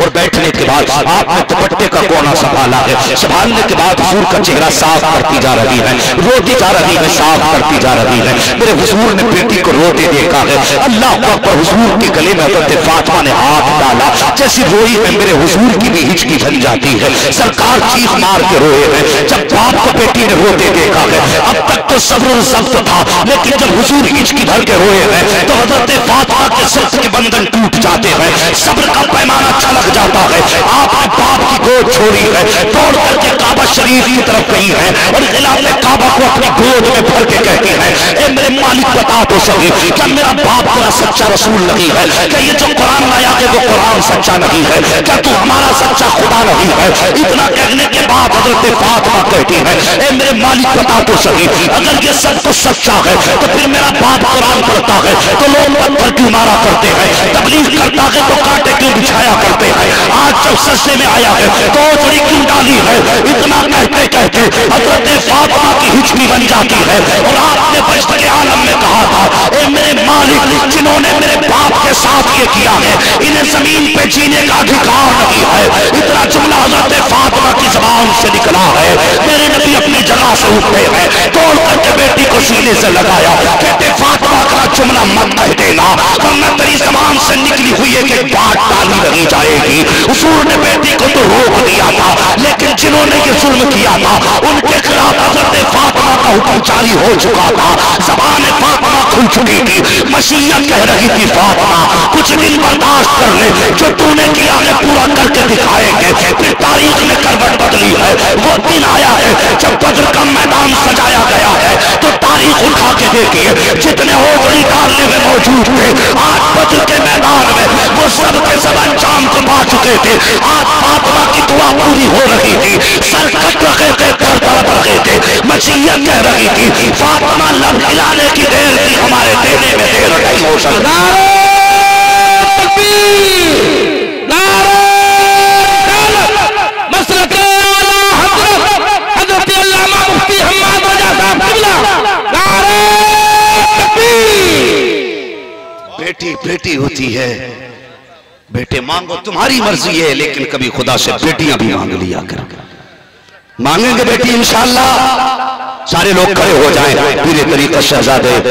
और बैठने के बाद आपने दुपट्टे का कोना संभाला है। संभालने के बाद हुजूर का चेहरा साफ करती जा रही है, रोती जा रही है, साफ करती जा रही है। मेरे हुजूर ने बेटी को रोते देखा है। अल्लाह अकबर। हुजूर के गले में हजरत फातिमा ने हाथ डाला, जैसी रोई है मेरे हुजूर की भी हिचकी बन जाती है। सरकार चीख मार के रोए हैं। जब बाप को बेटी ने रोते देखा है, अब तक तो सब्र जब्त था, लेकिन जब हुजूर हिचकी भर के रोए हैं तो हजरत फातिमा के सब्र के बंधन टूट जाते हैं, सब्र का पैमाना छलक जाता है। आपने बाप की गोद छोड़ी है, दौड़ करके काबा शरीफ की तरफ गई है और खिलाफे काबा को अपनी गोद में भर के कहती है ए मेरे मालिक बता तो सही, क्या मेरा बाप तेरा सच्चा रसूल नहीं है? क्या ये जो कुरान लाया है वो कुरान सच्चा नहीं है? क्या तू हमारा सच्चा खुदा नहीं है? इतना कहने के बाद हजरत फातिमा कहती है ए मेरे मालिक बता तो सही, अगर ये सब कुछ सच्चा है तो फिर मेरा बाप कुरान पढ़ता है तो लोग पत्थर क्यों मारा करते हैं, तबलीग करता है तो कांटे क्यों बिछाया करते हैं, आज जब सजदे में आया है तो ओझड़ी क्यों डाली है? इतना कहते कहते हजरत फातिमा की हिचकी बन जाती है और आपने बचपन के आलम में कहा था ए मेरे मालिक, जिन्होंने मेरे बाप के साथ ये किया है इन्हें जमीन पे जीने का अधिकार नहीं है। इतना जुमला हजरत फातिमा की जबान से निकला है। मेरे नबी अपनी जगह से उठे हैं, दौड़ करके बेटी को सीने से लगाया। कहते फातिमा का जुमला मत कह देना, दूंगा, वरना तेरी ज़बान से निकली हुई एक एक बात डाली नहीं जाएगी। हुजूर ने बेटी को तो रोक दिया था, लेकिन जिन्होंने ये जुल्म किया था उनके खिलाफ हज़रत फातिमा का हुक्म जारी हो चुका था। ज़बान फातिमा खुल चुकी थी। मसीहत कह रही थी, फातिमा कुछ दिन बर्दाश्त कर ले, जो तूने किया है पूरा करके दिखाएंगे। फिर तारीख में करवट बदली है। वो दिन आया है जब बद्र का मैदान सजाया गया है, तो तारीख उठा के देखिए, जितने ओगड़ी डालने में मौजूद थे आज बद्र के मैदान में वो सब के सब अंजाम को पा चुके थे। आज फातिमा की दुआ पूरी हो रही थी, सर कट रहे थे, दर तड़प रहे थे। मसीहत कह रही थी, फातिमा लब हिलाने की देर थी, हमारे देने में देर नहीं हो सकता। बेटी बेटी होती है, बेटे मांगो तुम्हारी मर्जी है, लेकिन कभी खुदा से बेटियां भी मांग लिया कर। मांगेंगे बेटी इंशाअल्लाह। सारे लोग खड़े हो जाएं, पूरे तरीके शहजादे भी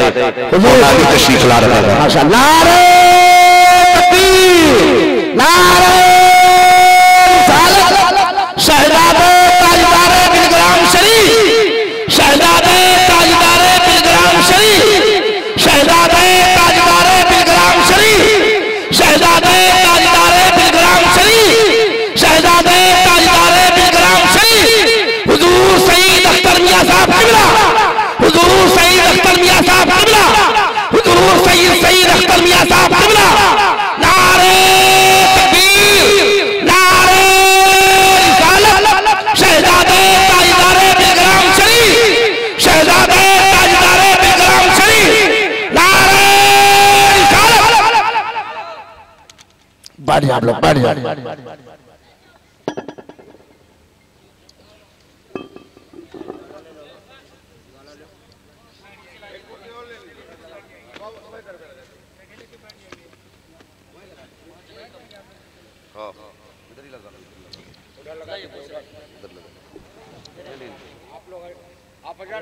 तशरीफ ला रहे हैं। माशाअल्लाह, शहजादे ताजदारे बिलग्राम शरीफ, शहजादे ताजदारे बिलग्राम शरीफ, शहजादे ताजदारे बिलग्राम शरीफ, शहजादे ताजदारे बिलग्राम शरीफ, शहजादे ताजदारे बिलग्राम शरीफ, हुजूर सईद अख्तर मियां साहब किबला, हुजूर सईद अख्तर मियां साहब किबला, हुजूर सईद अख्तर मियां साहब किबला। नारे तकबीर, नारे रिसालत, शहजादे ताजदारे बिलग्राम शरीफ, शहजादे ताजदारे बिलग्राम शरीफ, नारे रिसालत। बैठ जाओ आप लोग, बैठ जाओ।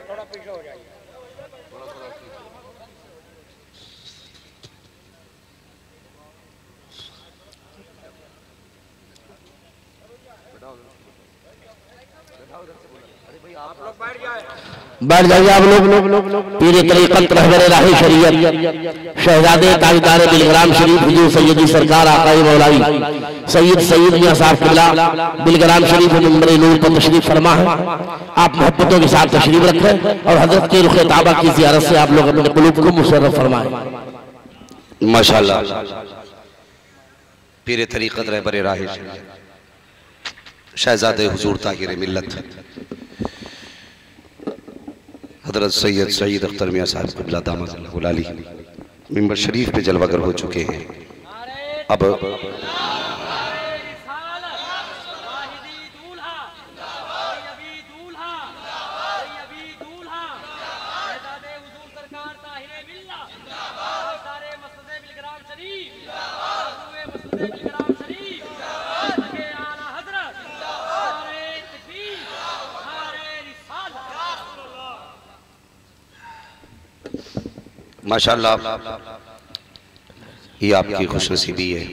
थोड़ा पीछे हो जाइए। बैठ जाइए आप लोग। पीरे तरीक़त रहबरे राही शरीयत शहजादे ताजदारे बिलग्राम शरीफ हुजूर सैयदी सरकार आकाए मौलाई सैयद मियां साहब किबला बिलग्राम शरीफ मिंबर नूर पर तशरीफ फरमा है। आप मोहब्बतों के साथ तशरीफ रखें और हजरत के रुख ताबा की ज़ियारत से आप लोग अपने क़ुलूब को मुशर्रफ फरमाएं। माशाअल्लाह। पीरे तरीक़त रहबरे राही शहजादे हुजूर ताहिर मिल्लत हजरत सैयद सईद अख्तर मियां साहब क़िबला दामद अली मिंबर शरीफ पे जलवागर हो चुके हैं। अब माशाअल्लाह ये आपकी खुशनसीबी है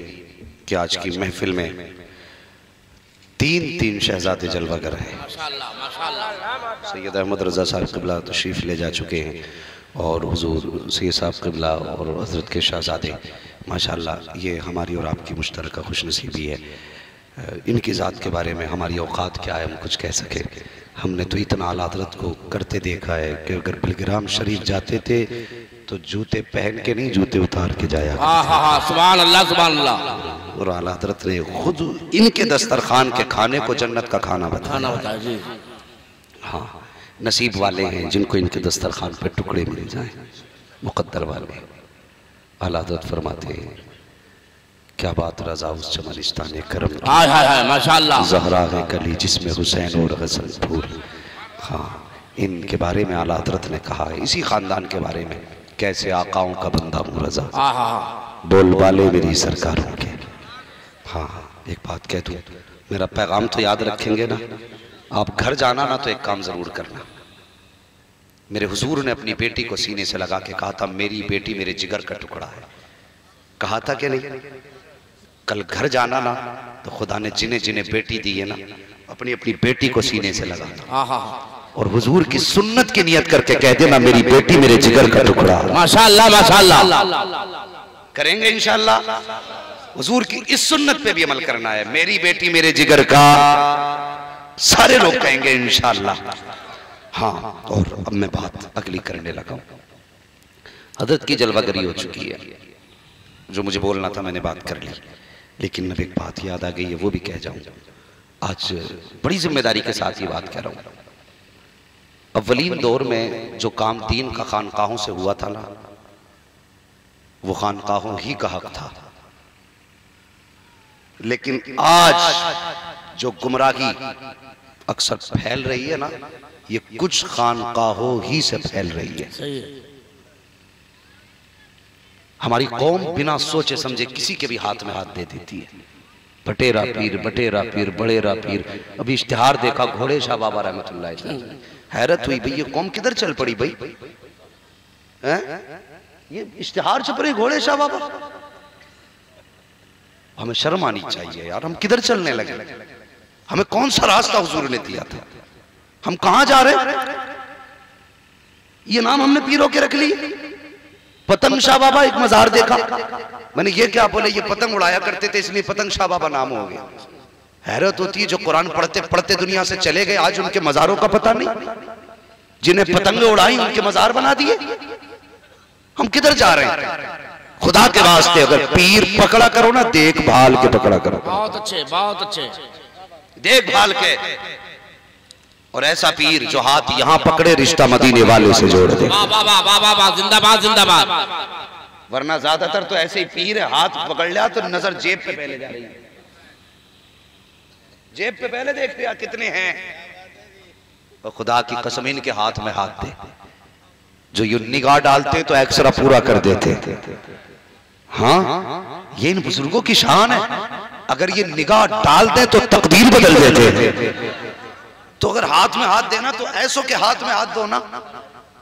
कि आज की महफिल में तीन शहजादे जलवागर हैं। सैयद अहमद रज़ा साहब क़िबला तशरीफ़ ले जा चुके हैं और हुजूर सैयद साहब क़िबला और हज़रत के शहजादे माशाअल्लाह ये हमारी और आपकी मुश्तरका खुशनसीबी है। इनकी ज़ात के बारे में हमारी औकात क्या है हम कुछ कह सकें। हमने तो इतना आला हज़रत को करते देखा है कि अगर बिलग्राम शरीफ जाते थे तो जूते पहन के नहीं, जूते उतार के जाया। सुभान अल्लाह, सुभान अल्लाह। और आला हज़रत ने खुद इनके दस्तरखान के खाने को जन्नत का खाना बताया। हाँ, नसीब वाले हैं जिनको इनके दस्तरखान पे टुकड़े मिल जाएं, मुक़द्दर वाले। आला हज़रत फरमाते हैं क्या बात रज़ा उस चमनिस्तान करम माशाअल्लाह, ज़हरा है कली जिसमें हुसैन और गज़ल फूल। हाँ, इनके बारे में आला हज़रत ने कहा है, इसी ख़ानदान के बारे में, कैसे आकाओं का बंदा हूँ रज़ा, बोल वाले मेरी सरकारों के। हाँ, एक बात कह दूँ, मेरा पैगाम तो याद रखेंगे ना। आप घर जाना ना तो एक काम ज़रूर करना। मेरे हुजूर ने अपनी बेटी को सीने से लगा के कहा था मेरी बेटी मेरे जिगर का टुकड़ा है, कहा था कि नहीं, कल घर जाना ना तो खुदा ने जिन्हें जिन्हें बेटी दी है ना, अपनी अपनी बेटी को सीने से लगाना और हुजूर की सुन्नत की नियत करके कह देना मेरी बेटी मेरे जिगर का टुकड़ा। माशाअल्लाह माशाअल्लाह। करेंगे इंशाअल्लाह। हुजूर की इस सुन्नत पे भी अमल करना है, मेरी बेटी मेरे जिगर का, सारे लोग कहेंगे इंशाअल्लाह। हाँ, और अब मैं बात अगली करने लगा। हजरत की जलवागरी हो चुकी है, जो मुझे बोलना था मैंने बात कर ली, लेकिन अब एक बात याद आ गई है, वो भी कह जाऊं। आज बड़ी जिम्मेदारी के साथ ये बात कह रहा हूं। अव्वलीन दौर में जो काम दीन का खानकाहों से हुआ था ना, वो खानकाहों ही का हक था। लेकिन आज जो गुमराही अक्सर फैल रही है ना, ये कुछ खानकाहों ही से फैल रही है। सही है। हमारी कौम बिना सोचे समझे किसी के भी हाथ में हाथ दे देती है। बटेरा पीर, बटेरा पीर, बड़ेरा पीर। अभी इश्तिहार देखा घोड़े शाह बाबा रहमतुल्लाह अलैह, हैरत हुई भाई ये कौम किधर चल पड़ी भाई, हैं? ये इश्तिहार छप रहे घोड़े शाह बाबा। हमें शर्म आनी चाहिए यार, हम किधर चलने लगे? हमें कौन सा रास्ता हुजूर ने दिया था? हम कहां जा रहे हैं? ये नाम हमने पीरों के रख लिए। पतंग शाह बाबा, एक मजार देखा मैंने, ये क्या बोले, ये पतंग उड़ाया करते थे इसलिए पतंग शाह बाबा नाम हो गया। हैरत होती है, जो कुरान पढ़ते पढ़ते दुनिया से चले गए, आज उनके मजारों का पता नहीं। जिन्हें पतंगे उड़ाई उनके मजार बना दिए। हम किधर जा रहे हैं? खुदा के वास्ते अगर पीर पकड़ा करो ना, देखभाल के पकड़ा करो। बहुत अच्छे, बहुत अच्छे। देखभाल के। और ऐसा पीर जो हाथ यहां पकड़े रिश्ता मदीने वाले से जोड़ दे। वाह वाह वाह वाह वाह, जिंदाबाद जिंदाबाद। वरना ज्यादातर तो ऐसे ही पीर है, हाथ पकड़ लिया तो नजर जेब पे पहले जा रही है। जेब पे पहले देख लिया कितने हैं, और खुदा की कसम इनके हाथ में हाथ दे। जो ये निगाह डालते तो एक्सरा पूरा कर देते। हाँ, ये इन बुजुर्गों की शान है। अगर ये निगाह डाल दे तो तकदीर बदल देते। तो अगर हाथ में हाथ देना तो ऐसों के हाथ में हाथ दो ना,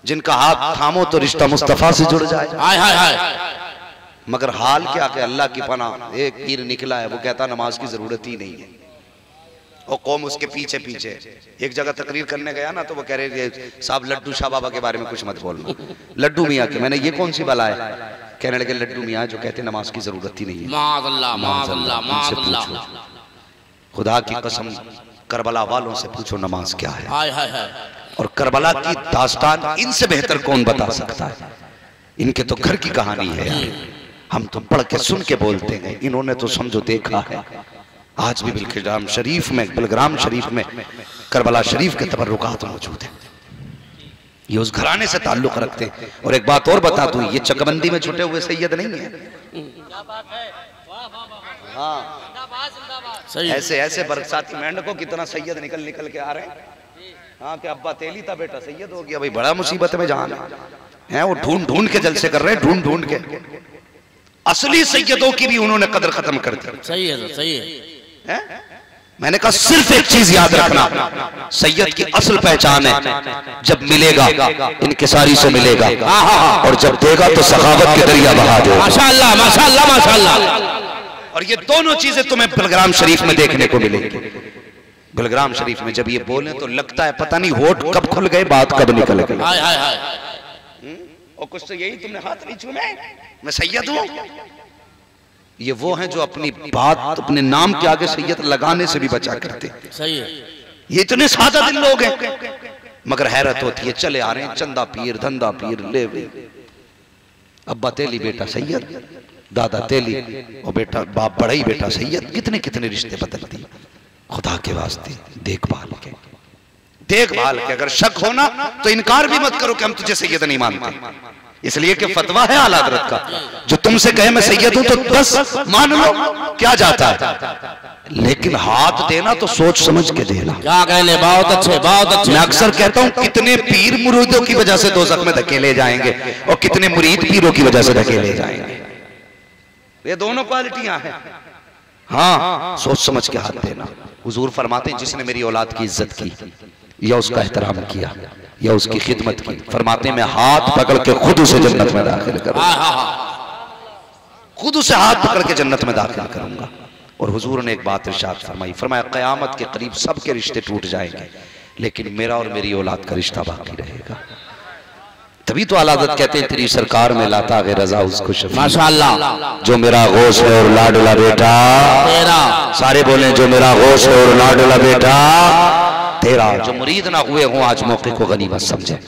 जिनका हाथ थामो तो रिश्ता मुस्तफा से जुड़ जाए। हाय हाय हाय। मगर हाल क्या कि अल्लाह की पनाह, एक पीर निकला है, वो कहता नमाज की जरूरत ही नहीं है, और कौम उसके पीछे पीछे। एक जगह तकरीर करने गया ना, तो वो कह रहे साहब लड्डू शाह बाबा के बारे में कुछ मत बोलना। लड्डू मियाँ के, मैंने ये कौन सी बला है? कहने लगे लड्डू मियाँ जो कहते नमाज की जरूरत ही नहीं है। माअल्लाह माअल्लाह माअल्लाह। खुदा की कसम करबला वालों से पूछो नमाज क्या है। हाय हाय हाय। और करबला की दास्तान इनसे बेहतर कौन बता सकता है? इनके तो घर की कहानी है यार। हम तो पढ़ के सुन के बोलते हैं, इन्होंने तो समझो देखा है। आज भी बिलग्राम शरीफ में करबला शरीफ के तबर्रुकात मौजूद है। ये उस घराने से ताल्लुक रखते हैं। और एक बात और बता दूं, ये चकबंदी में छुटे हुए सैयद नहीं है। हाँ, ऐसे ऐसे बरसाती मेंढकों की तरह सैयद निकल निकल के आ रहे हैं। हाँ, कि अब्बा तेली था बेटा सैयद हो गया, भाई बड़ा मुसीबत में जहां है। वो ढूंढ ढूंढ के जलसे कर रहे हैं, ढूंढ ढूंढ के। असली सैयदों की भी उन्होंने कदर खत्म कर दी। सही है, सही है। मैंने कहा सिर्फ एक चीज याद रखना, सैयद की असल पहचान है जब मिलेगा इनकिसारी से मिलेगा, और जब देगा तो सखावत के दरिया बहा देगा। माशाअल्लाह माशाअल्लाह माशाअल्लाह। और ये दोनों चीजें तुम्हें बिलग्राम शरीफ में देखने को मिलेंगी। बिलग्राम शरीफ में जब ये बोले तो लगता है पता नहीं होठ कब खुल गए, बात कब निकल गई। हाय हाय हाय। और कुछ तो यही, तुमने हाथ नहीं छूने, मैं सैयद हूं। ये वो हैं जो अपनी बात अपने नाम के आगे सैयद लगाने से भी बचा करते। सही है। ये इतने सादा दिल लोग हैं, मगर हैरत होती है चले आ रहे हैं चंदा पीर, धंधा पीर, ले अब्बा तेली बेटा सैयद, दादा तेली और बेटा बाप बड़ा ही बेटा सैयद। कितने कितने रिश्ते बदल दिए। खुदा के वास्ते देखभाल के, देखभाल के। अगर शक हो ना तो इनकार भी मत करो कि हम तुझे सैयद नहीं मानते, इसलिए कि फतवा है आला हज़रत का, जो तुमसे कहे मैं सैयद हूं तो बस मान लो, क्या जाता है। लेकिन हाथ देना तो सोच समझ के देना। क्या कहने, बहुत अच्छे बहुत अच्छे। मैं अक्सर कहता हूं कितने पीर मुरीदों की वजह से दोज़ख में धकेले जाएंगे, और कितने मुरीद पीरों की वजह से धकेले जाएंगे। ये दोनों क्वालिटियां हैं। हाँ, सोच समझ के हाथ देना। हुजूर फरमाते हैं जिसने मेरी औलाद की इज्जत की या उसका एहतराम किया या उसकी खिदमत की, फरमाते हैं मैं हाथ पकड़ के खुद उसे जन्नत में दाखिल करूंगा। खुद उसे हाथ पकड़ के जन्नत में दाखिल करूंगा। और हुजूर ने एक बात इरशाद फरमाई, फरमाया क़यामत के करीब सबके रिश्ते टूट जाएंगे, लेकिन मेरा और मेरी औलाद का रिश्ता बाकी रहेगा। तभी तो आलादत कहते हैं तेरी सरकार में लाता है रजा उसको शफी। माशाअल्लाह। जो मेरा गौस है और लाडला बेटा तेरा। सारे बोले जो मेरा गौस है और लाडला बेटा तेरा। जो मुरीद ना हुए हों आज मौके को गनीमत समझे।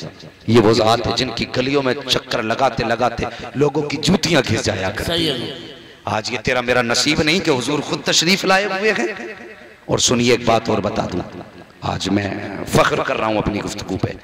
ये वो ज़ात है जिनकी गलियों में चक्कर लगाते लगाते लोगों की जूतियां घिस जाया करती। आज ये तेरा मेरा नसीब नहीं कि हुजूर खुद तशरीफ लाए हुए हैं। और सुनिए एक बात और बता दूं, आज मैं फख्र कर रहा हूं अपनी गुफ्तगू पे,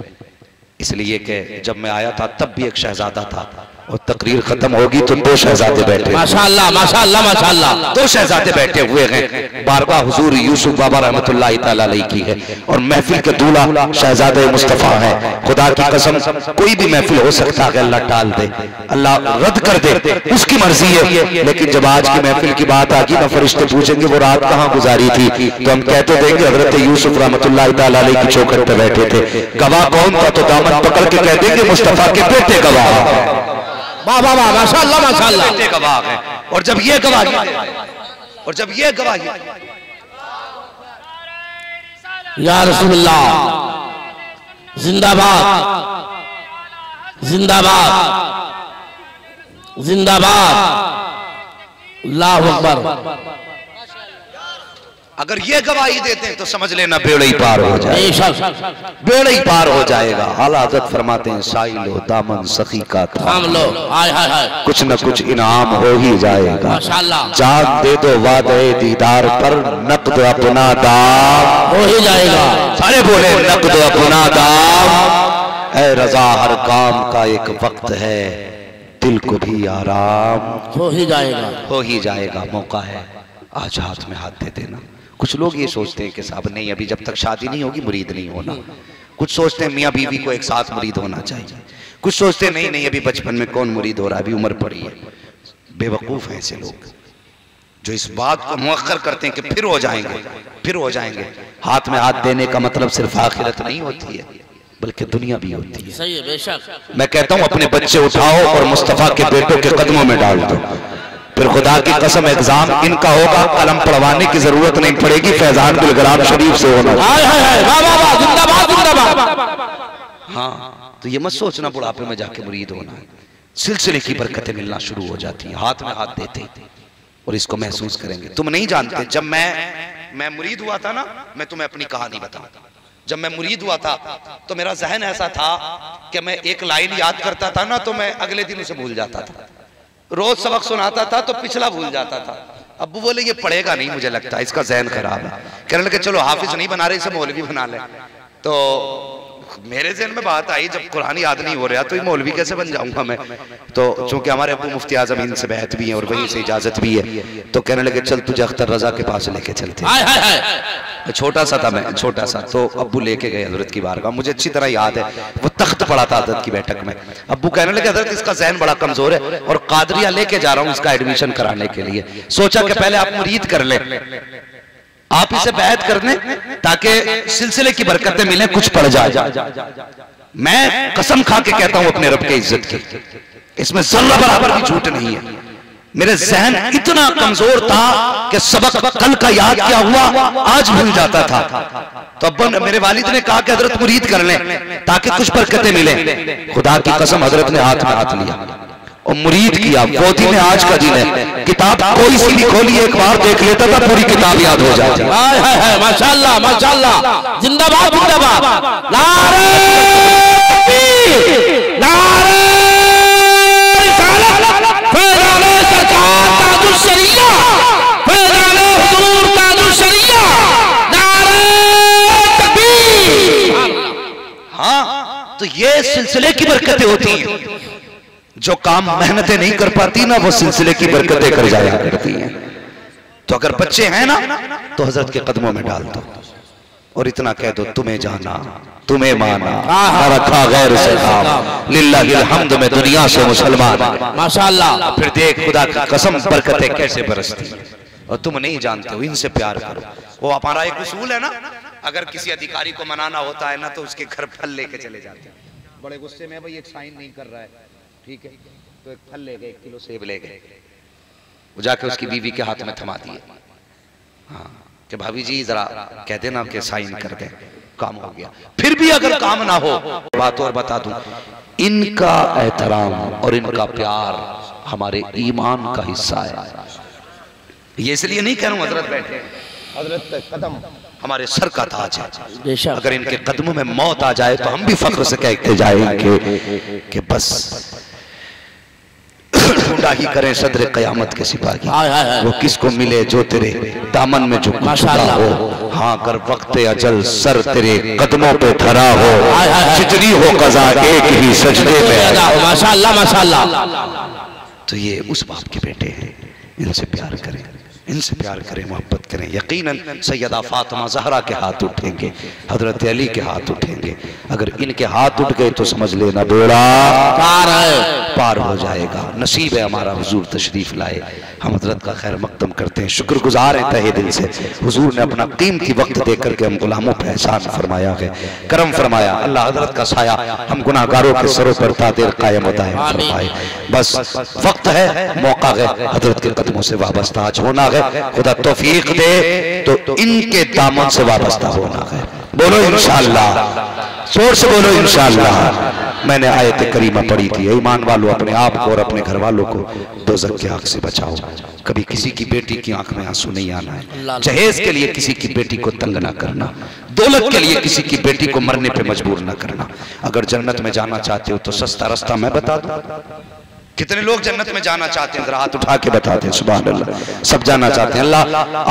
इसलिए कि जब मैं आया था तब भी एक शहजादा था और तकरीर खत्म होगी तो दो शहजादे बैठे। माशाअल्लाह माशाअल्लाह माशाअल्लाह। दो शहजादे बैठे हुए हैं। बारगाह हुजूर यूसुफ बाबा रहमतुल्लाह तआला अलैह की है और महफिल के दूल्हा शहजादे मुस्तफा है। खुदा की कसम कोई भी महफिल हो सकता है अल्लाह टाल दे, अल्लाह रद्द कर दे, उसकी मर्जी है। लेकिन जब आज की महफिल की बात आगी ना फरिश्ते पूछेंगे वो रात कहाँ गुजारी थी, तो हम कहते देंगे हजरत यूसुफ रहमतुल्लाह तआला अलैह की चौखट पे बैठे थे। गवाह कौन था, तो दामन पकड़ के कह देंगे मुस्तफा के बेटे गवाह। वाह वाह वाह माशाअल्लाह माशाअल्लाह। बेटे गवाह है। और जब ये गवाही या रसूलुल्लाह जिंदाबाद जिंदाबाद जिंदाबाद अल्लाहु अकबर। अगर ये गवाही देते हैं तो समझ लेना बेड़ा ही पार हो जाए, बेशक बेड़ा ही पार हो जाएगा। आला हज़रत फरमाते हैं साइलो दामन सखी का थाम लो, हाय हाय हाय, कुछ न कुछ इनाम हो ही जाएगा। माशाअल्लाह। जान दे दो वादे दीदार पर नकद अपना दाम हो ही जाएगा। सारे बोले नकद अपना दाम। ऐ रजा हर काम का एक वक्त है, दिल को भी आराम हो ही जाएगा। हो ही जाएगा। मौका है आज हाथ में हाथ दे देना। कुछ लोग ये सोचते हैं कि साहब नहीं अभी जब तक शादी नहीं होगी मुरीद नहीं होना। कुछ सोचते हैं मियाँ बीवी को एक साथ मुरीद होना चाहिए। कुछ सोचते हैं नहीं अभी बचपन में कौन मुरीद हो रहा है, अभी उम्र पड़ी है। बेवकूफ़ हैं ऐसे लोग जो इस बात को मुअख्खर करते हैं कि फिर हो जाएंगे फिर हो जाएंगे। हाथ में हाथ देने का मतलब सिर्फ आखिरत नहीं होती है बल्कि दुनिया भी होती है। सही है, बेशक। मैं कहता हूँ अपने बच्चे उठाओ और मुस्तफ़ा के बेटों के कदमों में डाल दो, फिर खुदा की कसम एग्जाम इनका होगा, कलम पढ़वाने की जरूरत नहीं पड़ेगी, फैजान बिलग्राम शरीफ से होना। हाँ, तो ये मत सोचना बुढ़ापे में जाके मुरीद होना है। सिलसिले की बरकतें मिलना शुरू हो जाती हैं हाथ में हाथ देते और इसको महसूस करेंगे। तुम नहीं जानते, जब मैं मुरीद हुआ था ना, मैं तुम्हें अपनी कहानी बताऊं। जब मैं मुरीद हुआ था तो मेरा जहन ऐसा था कि मैं एक लाइन याद करता था ना तो मैं अगले दिन उसे भूल जाता था। रोज सबक सुनाता था तो पिछला भूल जाता था। अब्बू बोले ये पढ़ेगा नहीं, मुझे लगता है इसका जहन खराब है। कहने लगे चलो हाफिज नहीं बना रहे इसे मौलवी बना ले। तो मेरे जहन में बात आई जब कुरान याद नहीं हो रहा तो ये मौलवी कैसे बन जाऊंगा मैं। तो चूंकि हमारे अब्बू मुफ्ती आजम इनसे बैत भी है और वहीं से इजाजत भी है, तो कहने लगे चल तुझे अख्तर रजा के पास लेके चलते। छोटा सा था मैं, छोटा सा, तो अब्बू लेके गए हजरत की बारगाह। मुझे अच्छी तरह याद है वो तख्त पड़ा था हजरत की बैठक में। अब्बू कहने लगे हजरत इसका जहन बड़ा कमजोर है और कादरिया लेके जा रहा हूँ इसका एडमिशन कराने के लिए। सोचा कि पहले आप मुरीद कर ले, आप इसे बैत कर लें ताकि सिलसिले की बरकतें मिले, कुछ पड़ जाए। मैं कसम खा के कहता हूं अपने रब के इज्जत की, इसमें जर्रा बराबर भी झूठ नहीं है। मेरे जहन इतना कमजोर था कि सबक कल का याद क्या हुआ आज भूल जाता था। तो अब मेरे वालिद ने कहा कि हजरत मुरीद कर लें ताकि कुछ बरकतें मिले। खुदा की कसम हजरत ने हाथ में हाथ लिया और मुरीद किया। वो दिन आज का दिन है, किताब कोई सी भी खोली एक बार देख लेता था पूरी किताब याद हो जाती। माशाअल्लाह माशाअल्लाह, जिंदाबाद जिंदाबाद, नारे नारे रिसालत, फैज़ाने सरकार ताजुल शरिया, फैज़ाने हुजूर ताजुल शरिया, नारे तकबीर। हाँ, तो ये सिलसिले की बरकतें होती हैं। जो काम मेहनतें नहीं कर पाती ना वो सिलसिले की बरकतें कर जाया करती हैं। तो अगर बच्चे हैं ना तो हजरत के कदमों में डाल दो और इतना कह दो तुम्हें जाना तुम्हें माना रखा गैर से काम लिल्लाहिल हम्द में दुनिया से मुसलमान। माशाअल्लाह। फिर देख खुदा की कसम बरकतें कैसे बरसती हैं। और तुम नहीं जानते हो, इनसे प्यार करो। वो हमारा एक उसूल है ना, अगर किसी अधिकारी को मनाना होता है ना तो उसके घर फल लेके चले जाते हैं। बड़े गुस्से में भाई एक साइन नहीं कर रहा है, ठीक है, तो एक फल ले गए, 1 किलो सेब ले गए। वो जाके उसकी बीवी के हाथ में थमा दिए। हाँ कि भाभी जी जरा कह देना कि साइन कर दें, काम हो गया। फिर भी अगर काम ना हो, बात और बता दूं, इनका एहतराम और इनका प्यार हमारे ईमान का हिस्सा है। ये इसलिए नहीं कह रहा हूं हजरत बैठे, हजरत पे कदम हमारे सर का ताज है। अगर इनके कदमों में मौत आ जाए तो हम भी फख्र से कहते जाएंगे कि बस ढूंढा ही करें सदर कयामत के सिपाही, वो किसको मिले जो तेरे दामन में झुक चुका हो। हाँ कर वक्त अजल सर तेरे कदमों पे धरा हो, जितनी हो कज़ा एक ही सजदे में। माशाअल्लाह माशाअल्लाह। तो ये उस बाप के बेटे हैं, इनसे प्यार करें, इनसे प्यार करें, मोहब्बत करें। यकीनन सैयदा फातिमा ज़हरा के हाथ उठेंगे, हजरत अली के हाथ उठेंगे। अगर इनके हाथ उठ गए तो समझ लेना बेड़ा पार हो जाएगा। नसीब है हमारा हुजूर तशरीफ लाए। हम हजरत का खैर मकदम करते हैं, शुक्रगुजार हैं तहे दिल से। हुजूर ने अपना कीमती वक्त दे करके हम गुलामों पर एहसान फरमाया है, करम फरमाया। अल्लाह हजरत का साया हम गुनाहगारों के सरों पर तादेर कायम दायम फरमाए। बस वक्त है, मौका है, हजरत के कदमों से वाबस्ता आज होना है। खुदा तौफीक दे तो इनके दामन से वाबस्ता होना है। बोलो इंशाअल्लाह, जोर से बोलो इंशाअल्लाह। मैंने आयत करीमा पढ़ी थी, ईमान वालों अपने आप को और अपने घर वालों को दोज़ख की आग से बचाओ। कभी किसी की बेटी की आंख में आंसू नहीं आना है। जहेज के लिए किसी की बेटी को तंग ना करना, दौलत के लिए किसी की बेटी को मरने पे मजबूर ना करना। अगर जन्नत में जाना चाहते हो तो सस्ता रास्ता मैं बता दूं। कितने लोग जन्नत में जाना चाहते हैं, हाथ उठा के बताते हैं। सुभान अल्लाह, सब जाना चाहते हैं। अल्लाह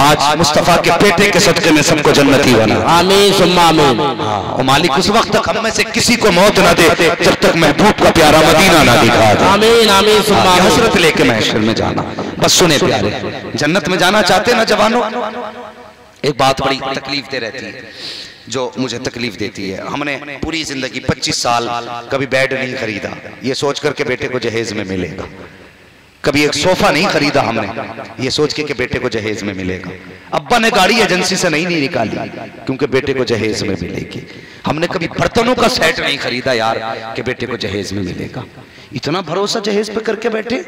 आज मुस्तफा के बेटे के सदके में सबको जन्नती बना। आमीन सुम्मा आमीन। हाँ, और मालिक उस वक्त तक हम में से किसी को मौत ना दे जब तक महबूब का प्यारा मदीना ना दिखा दे। आमीन आमीन सुम्मा आमीन। हसरत लेके महशर में जाना। बस सुने प्यारे, जन्नत में जाना चाहते ना जवानों, एक बात बड़ी तकलीफ दे रहती है जो मुझे तकलीफ देती है। हमने पूरी जिंदगी 25 साल कभी बेड नहीं खरीदा ये सोच करके बेटे को जहेज में मिलेगा। कभी एक सोफा नहीं खरीदा हमने ये सोच के कि बेटे को जहेज में मिलेगा। अब्बा ने गाड़ी एजेंसी से नहीं निकाली क्योंकि बेटे को जहेज में मिलेगी। हमने कभी बर्तनों का सेट नहीं खरीदा यार कि बेटे को जहेज में मिलेगा। इतना भरोसा जहेज पे करके बैठे।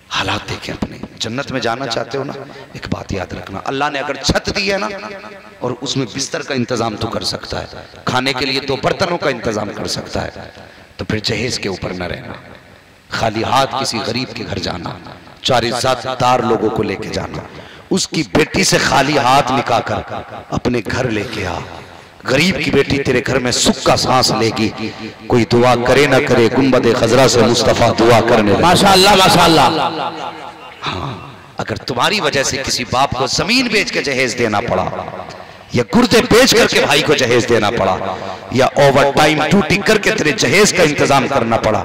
हालात देखें अपने। जन्नत में जाना चाहते हो ना, एक बात याद रखना, अल्लाह ने अगर छत दी है ना और उसमें बिस्तर का इंतजाम तो कर सकता है, खाने के लिए तो बर्तनों का इंतजाम कर सकता है, तो फिर जहेज के ऊपर न रहना, खाली हाथ किसी गरीब के घर जाना, 4 इज्जतदार लोगों को लेके जाना, उसकी बेटी से खाली हाथ निकाह कर अपने घर लेके आ। गरीब की बेटी तेरे घर में सुख का सांस लेगी। कोई दुआ करे ना करे, गुंबद खजरा से मुस्तफा दुआ करने लगे। माशाअल्लाह माशाअल्लाह। हाँ, अगर तुम्हारी वजह से किसी बाप को जमीन बेच के जहेज देना पड़ा या गुर्दे बेच करके भाई को जहेज देना पड़ा या ओवर टाइम ड्यूटी करके तेरे जहेज का इंतजाम करना पड़ा,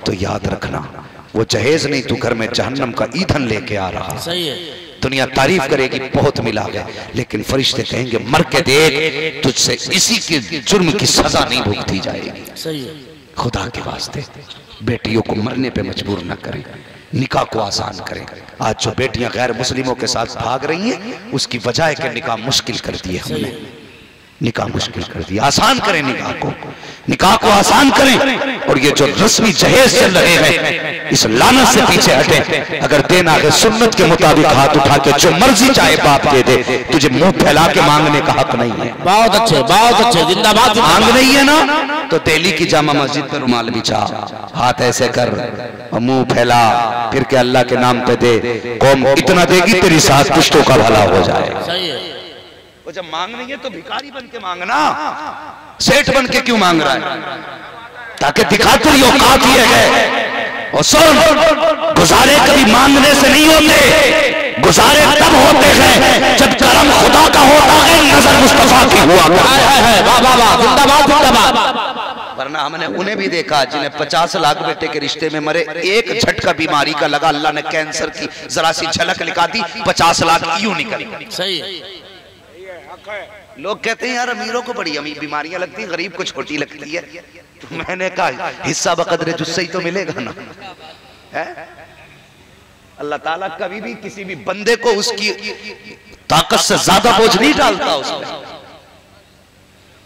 तो याद रखना वो जहेज नहीं, तू घर में जहन्नम का ईंधन लेके आ रहा। सही है। दुनिया तारीफ करेगी बहुत मिला है, लेकिन फरिश्ते कहेंगे मर के देख, तुझसे इसी के जुर्म की सजा नहीं भुगती जाएगी। सही है। खुदा के वास्ते बेटियों को मरने पे मजबूर न करें, निकाह को आसान करें। आज जो बेटियां गैर मुस्लिमों के साथ भाग रही हैं उसकी वजह है कि निकाह मुश्किल कर दिए हमने, निकाह मुश्किल कर दिया। आसान करें निकाह को आसान करें। और ये जो रस्मी जहेज चल रहे हैं इस लानत से पीछे हटें। अगर देना है सुन्नत के मुताबिक हाथ उठा के जो मर्जी चाहे बाप दे दे, तुझे मुंह फैला के मांगने का हक नहीं है। बहुत अच्छे जिंदाबाद। मांग नहीं है ना तो दिल्ली की जामा मस्जिद पर रुमाल बिछा, हाथ ऐसे कर और मुंह फैला, फिर के अल्लाह के नाम पे दे। कौम इतना देगी तेरी साथ पुश्तों का भला हो जाए। सही है। वो जब मांग नहीं है तो भिखारी बन के मांगना, सेठ बन के क्यों मांग रहा है? ताकि दिखा तेरी औकात ये है। और सुन, गुजारे कभी मांगने से नहीं होते, गुजारे तब होते हैं जब करम खुदा का होता है, नजर मुस्तफा की हुआ है। वाह वाह वाह, जिंदाबाद जिंदाबाद। वरना हमने उन्हें भी देखा जिन्हें 50 लाख बेटे के रिश्ते में मरे, एक झटका बीमारी का लगा, अल्लाह ने कैंसर की जरा सी झलक लिखा दी, 50 लाख यूं निकल। सही है। लोग कहते हैं यार अमीरों को बड़ी अमीर बीमारियां लगती हैं, गरीब को छोटी लगती है। तो मैंने कहा हिस्सा बकदरे जुस्से ही तो मिलेगा ना। है? अल्लाह ताला कभी भी किसी भी बंदे को उसकी ताकत से ज्यादा बोझ नहीं डालता उसमें।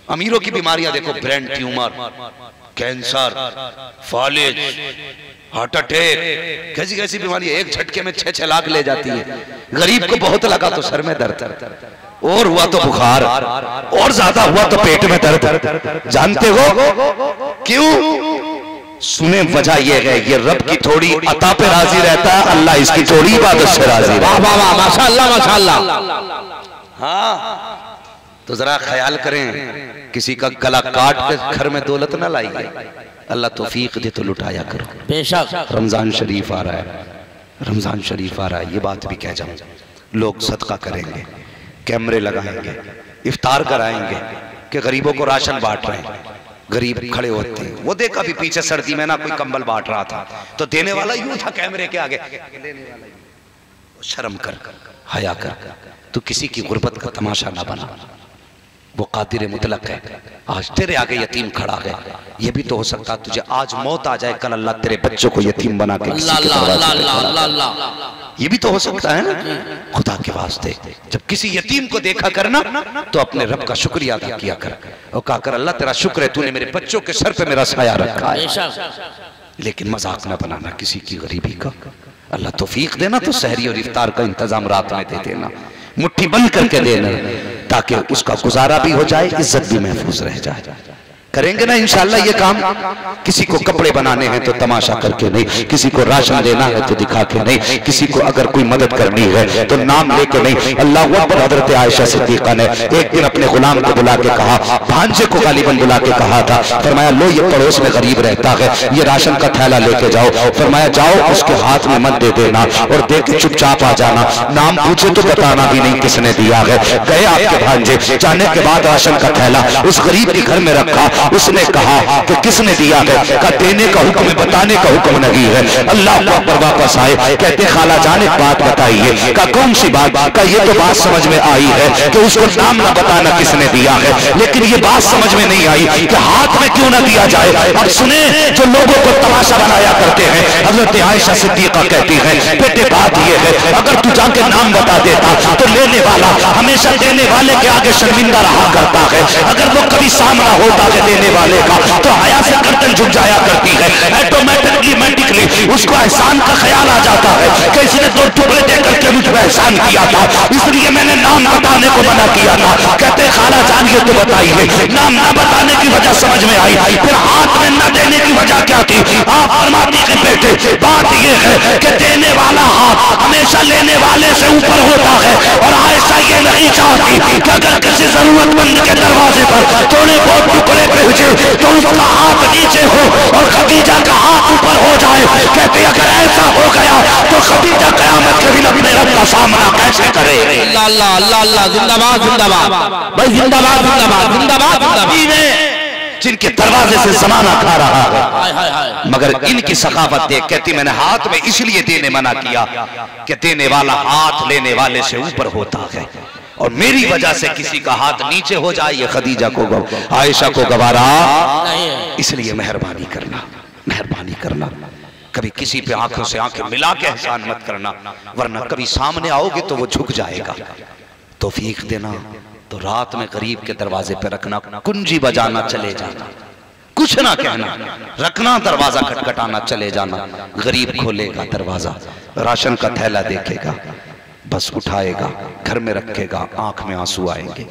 अमीरों की बीमारियां देखो, ब्रेन ट्यूमर, कैंसर, फालिज, हार्ट अटैक, कैसी कैसी बीमारी एक झटके में 6-6 लाख ले जाती है। गरीब को बहुत लगा तो सर में दर्द, और हुआ तो बुखार, और ज्यादा हुआ तो पेट में दर्द। जानते हो क्यों? सुने वजह यह है, ये रब की थोड़ी अता पे राजी रहता है, अल्लाह इसकी थोड़ी इबादत से राजी रहता है। वाह वाह, माशाअल्लाह माशाअल्लाह। हाँ, तो जरा ख्याल करें, किसी का गला काट के घर में दौलत ना लाइए। अल्लाह तौफीक दे तो लुटाया करो। बेशक रमजान शरीफ आ रहा है, रमजान शरीफ आ रहा है, ये बात भी कह जाऊं, लोग सदका करेंगे, कैमरे लगाएंगे, इफ्तार कराएंगे कि गरीबों को राशन बांट रहे हैं। गरीब खड़े होते हैं, वो देखा भी पीछे सर्दी में ना कोई कंबल बांट रहा था, तो देने वाला यूं था कैमरे के आगे, लेने वाला यूं। शर्म कर, हया कर, तू किसी की गुर्बत का तमाशा ना बना। वो कादिर मुतलक है। आज तेरे आगे यतीम खड़ा है, ये भी तो हो सकता तुझे आज मौत आ जाए, कल अल्लाह तेरे बच्चों को यतीम बना के किसी के दरवाजे, ये भी तो हो सकता है ना। खुदा के वास्ते जब किसी यतीम को देखा करना तो अपने रब का शुक्रिया अदा किया कर और कहा कर अल्लाह तेरा शुक्र है तूने मेरे बच्चों के सर पे मेरा साया रखा है। लेकिन मजाक ना बनाना किसी की गरीबी का। अल्लाह तौफीक देना तो सहरी और इफ्तार का इंतजाम रात में दे देना, मुट्ठी बंद करके देना, ताकि उसका गुजारा भी हो जाए, इज्जत भी महफूज रह जाए। करेंगे ना इंशाअल्लाह ये काम। किसी को कपड़े बनाने हैं तो तमाशा करके नहीं, किसी को राशन देना है तो दिखा के नहीं, किसी को अगर कोई मदद करनी है तो नाम लेके नहीं। अल्लाह अकबर। हजरत आयशा सिद्दीका ने एक दिन अपने गुलाम को बुला के कहा, भांजे को गालिबन बुला के कहा था, फरमाया लो ये पड़ोस में गरीब रहता है, ये राशन का थैला लेके जाओ। फरमाया जाओ उसके हाथ में मत दे देना और दे के चुपचाप आ जाना, नाम पूछे तो बताना भी नहीं किसने दिया है। गए आपके भांजे, जाने के बाद राशन का थैला उस गरीब के घर में रखा। उसने कहा कि किसने दिया है? का देने का हुक्म है, बताने का हुक्म नहीं है। अल्लाह अकबर। वापस आए, कहते खाला जान एक बात बताइए। का कौन सी बात? का ये तो बात समझ में आई है कि उसको नाम ना बताना किसने दिया है, लेकिन ये बात समझ में नहीं आई कि हाथ में क्यों ना दिया जाए। अब सुने, जो लोगों को तमाशा बनाया करते हैं, हजरत आयशा सिद्दीका कहती है बेटे बात ये है, अगर तू जाके नाम बता देता तो लेने वाला हमेशा देने वाले के आगे शर्मिंदा रहा करता है। अगर वो कभी सामना होता है देने वाले का तो हया से गर्दन झुक जाया करती है। ऑटोमेटिकली उसको एहसान का ख्याल आ जाता है कि इसने 2 टुकड़े देकर के मुझ पर एहसान किया था, इसलिए मैंने नाम बताने को मना किया था। कहते खाला जान ये तो बताइए, नाम ना बताने की वजह समझ में आई, फिर हाथ में न देने की वजह क्या थी? आप फरमाती के बेटे बात ये है कि देने वाला हाथ हमेशा लेने वाले से ऊपर होता है, और आयशा ये नहीं चाहती कि अगर किसी जरूरतमंद के दरवाजे पर थोड़े बहुत टुकड़े भेजे तो उसका हाथ नीचे हो और खदीजा का हाथ ऊपर हो जाए। कहते अगर ऐसा हो गया तो खदीजा कयामत के दिन अपने रब का सामना कैसे करे? अल्लाह अल्लाह अल्लाह अल्लाह, जिंदाबाद जिंदाबाद भाई, जिंदाबाद जिंदाबाद जिंदाबाद जिंदाबाद। जिनके दरवाजे से जमाना खा रहा है, मगर इनकी सखावत देख कहती मैंने हाथ में इसलिए देने मना किया कि देने वाला हाथ लेने वाले से ऊपर होता है, और मेरी वजह से किसी का हाथ नीचे हो जाए ये खदीजा को आयशा को गवारा, इसलिए मेहरबानी करना, मेहरबानी करना। कभी किसी पे आंखों से आंखें मिला के एहसान मत करना, वरना कभी सामने आओगे तो वो झुक जाएगा। तौफीक देना तो रात में गरीब के दरवाजे पे रखना, कुंजी बजाना चले जाना, कुछ ना कहना, रखना दरवाजा खटखटाना चले जाना। गरीब खोलेगा दरवाजा, राशन का थैला देखेगा, बस उठाएगा, घर में रखेगा, आंख में आंसू आएंगे,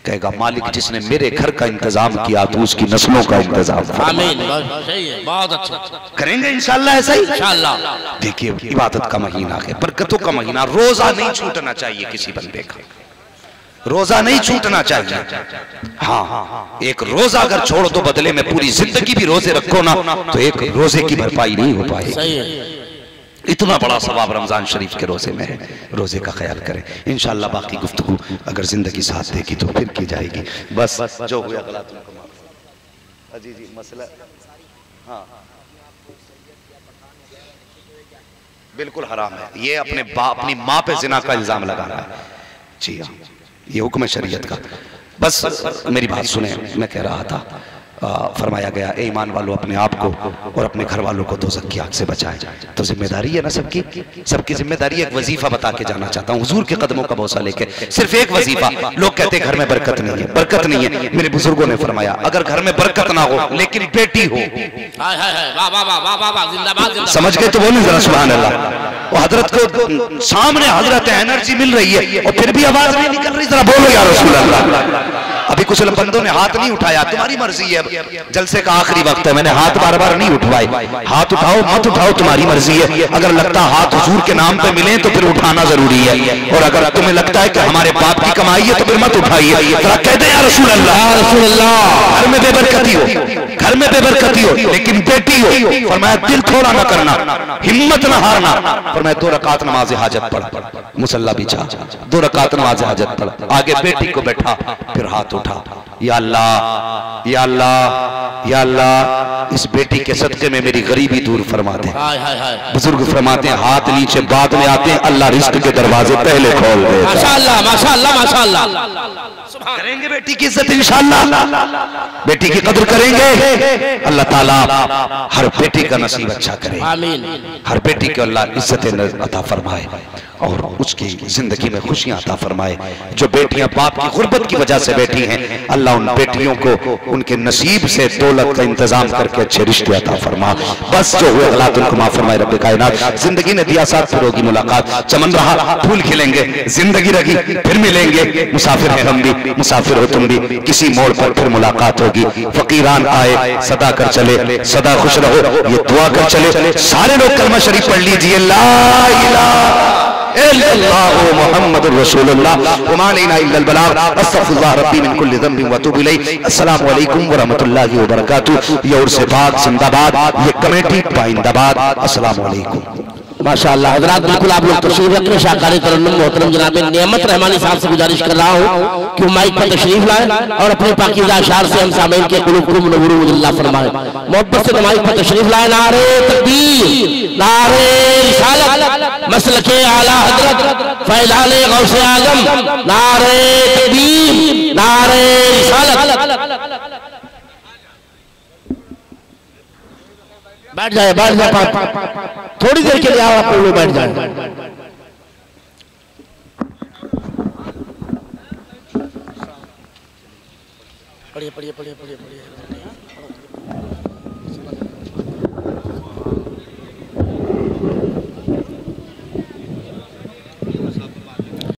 कहेगा मालिक जिसने मेरे घर का इंतजाम किया तो उसकी नस्लों का इंतजाम। आमीन, सही है, बहुत अच्छा करेंगे इंशाल्लाह ऐसा ही। इंशाल्लाह। देखिए इबादत का महीना है, बरकतों का महीना, रोजा नहीं छूटना चाहिए किसी बंदे का, रोजा नहीं छूटना चाहिए। हाँ, एक रोजा अगर छोड़ दो बदले में पूरी जिंदगी भी रोजे रखो ना तो एक रोजे की भरपाई नहीं हो पाएगी। सही है। इतना बड़ा सवाब रमजान शरीफ के रोजे में है, रोजे का ख्याल करें। इंशाल्लाह बाकी गुफ्तगू अगर जिंदगी साथ देगी तो फिर की जाएगी। बस जो हुआ गलत जी जी मसला, हाँ बिल्कुल हराम है ये, अपनी माँ पे जिना का इल्जाम लगाना है। जी हाँ, ये हुक्म शरीयत का। बस मेरी बात सुने, मैं कह रहा था फरमाया गया, ए ईमान वालों अपने आप को और अपने घर वालों को दोज़ख की आग से बचाएं। तो जिम्मेदारी है ना सबकी, सबकी जिम्मेदारी। एक वजीफा बता के जाना चाहता हूँ हुजूर के कदमों का भरोसा लेके, सिर्फ एक वजीफा। लोग कहते हैं घर में बरकत नहीं है, बरकत नहीं है। मेरे बुजुर्गों ने फरमाया अगर घर में बरकत ना हो लेकिन बेटी हो, समझ गए तो बोले जरा सुभान अल्लाह। वो हजरत को सामने हजरत एनर्जी मिल रही है और फिर भी आवाज नहीं निकल रही, जरा बोलो या रसूल अल्लाह। अभी कुछ बंदों ने हाथ नहीं उठाया, तुम्हारी मर्जी है, जलसे का आखिरी वक्त है, मैंने हाथ बार बार नहीं उठवाए। हाथ उठाओ मत उठाओ तुम्हारी मर्जी है। अगर लगता हाथ हुजूर के नाम पे मिले तो फिर उठाना जरूरी है, और अगर तुम्हें लगता है कि हमारे बाप की कमाई है तो फिर मत उठाइए। कहते हैं रसूल अल्लाह, घर में बेबरकती हो, घर में बेबरकती हो लेकिन बेटी हो, फरमाया दिल थोड़ा ना करना, हिम्मत ना हारना। फरमाया 2 रकात नमाज हाजत पढ़, मुसल्ला बिछा, 2 रकात नमाज हाजत पढ़, आगे बेटी को बैठा, फिर हाथ उठा, या अल्लाह या अल्लाह या अल्लाह, इस बेटी के सदके में मेरी गरीबी दूर फरमा दे। बुजुर्ग फरमाते हैं हाथ नीचे बाद में आते हैं, अल्लाह रिस्क के दरवाजे पहले खोल दे। माशाअल्लाह माशाअल्लाह माशाअल्लाह। करेंगे बेटी की इज्जत इंशाअल्लाह, बेटी की कदर करेंगे। अल्लाह ताला हर बेटी का नसीब अच्छा करे, आमीन। हर बेटी को अल्लाह इज्जत अता फरमाए और उसकी जिंदगी में खुशियां अता फरमाए। जो बेटियां बाप की गुर्बत की वजह से बैठी हैं, अल्लाह उन बेटियों को उनके नसीब से दौलत का इंतजाम करके अच्छे रिश्ते अता फरमा। बस जो हुए गलत उनको माफ फरमाए रब्बे कायनात। जिंदगी ने दिया साथ, फिर होगी मुलाकात, चमन रहा फूल खिलेंगे, जिंदगी रही फिर मिलेंगे। मुसाफिर है हम भी, मुसाफिर हो तुम भी, किसी मोड़ पर फिर मुलाकात होगी। फकीरान आए सदा कर चले, सदा खुश रहो ये दुआ कर चले। सारे लोग कलमा शरीफ पढ़ लीजिए, ला इलाहा इल्लल्लाहु मुहम्मदुर रसूलुल्लाह व मा अलैना इल्लल बलाग, अस्तगफिरुल्लाह रब्बी मिन कुल्लि ज़ंबिन व अतूबु इलैहि। अस्सलामु अलैकुम व रहमतुल्लाहि व बरकातुहू। ये उर्स पाक जिंदाबाद, ये कमेटी पाइंदाबाद। अस्सलामु अलैकुम। माशाअल्लाह हजरात, बिल्कुल आप लोग तशरीफ रखें। शाकारी तरन्नुम मोहतरम जनाब नेमत रहमानी साहब से गुजारिश कर रहा हूँ कि माइक पर तशरीफ लाएं और अपने पाकीज़ा अशार से हम सामीन के कुलूब को मुनव्वुर मुजल्ला फरमाएं। मोहब्बत से माइक पर तशरीफ लाएं। नारे तकबीर, नारे रिसालत, मसलके आला हजरत फैज़ाने गौसे आज़म, नारे तकबीर, नारे रिसालत। बैठ जाए, बैठ जाए, थोड़ी देर के लिए आओ, आप लोग बैठ जाए। पढ़िए पढ़िए पढ़िए पढ़िए पढ़िए।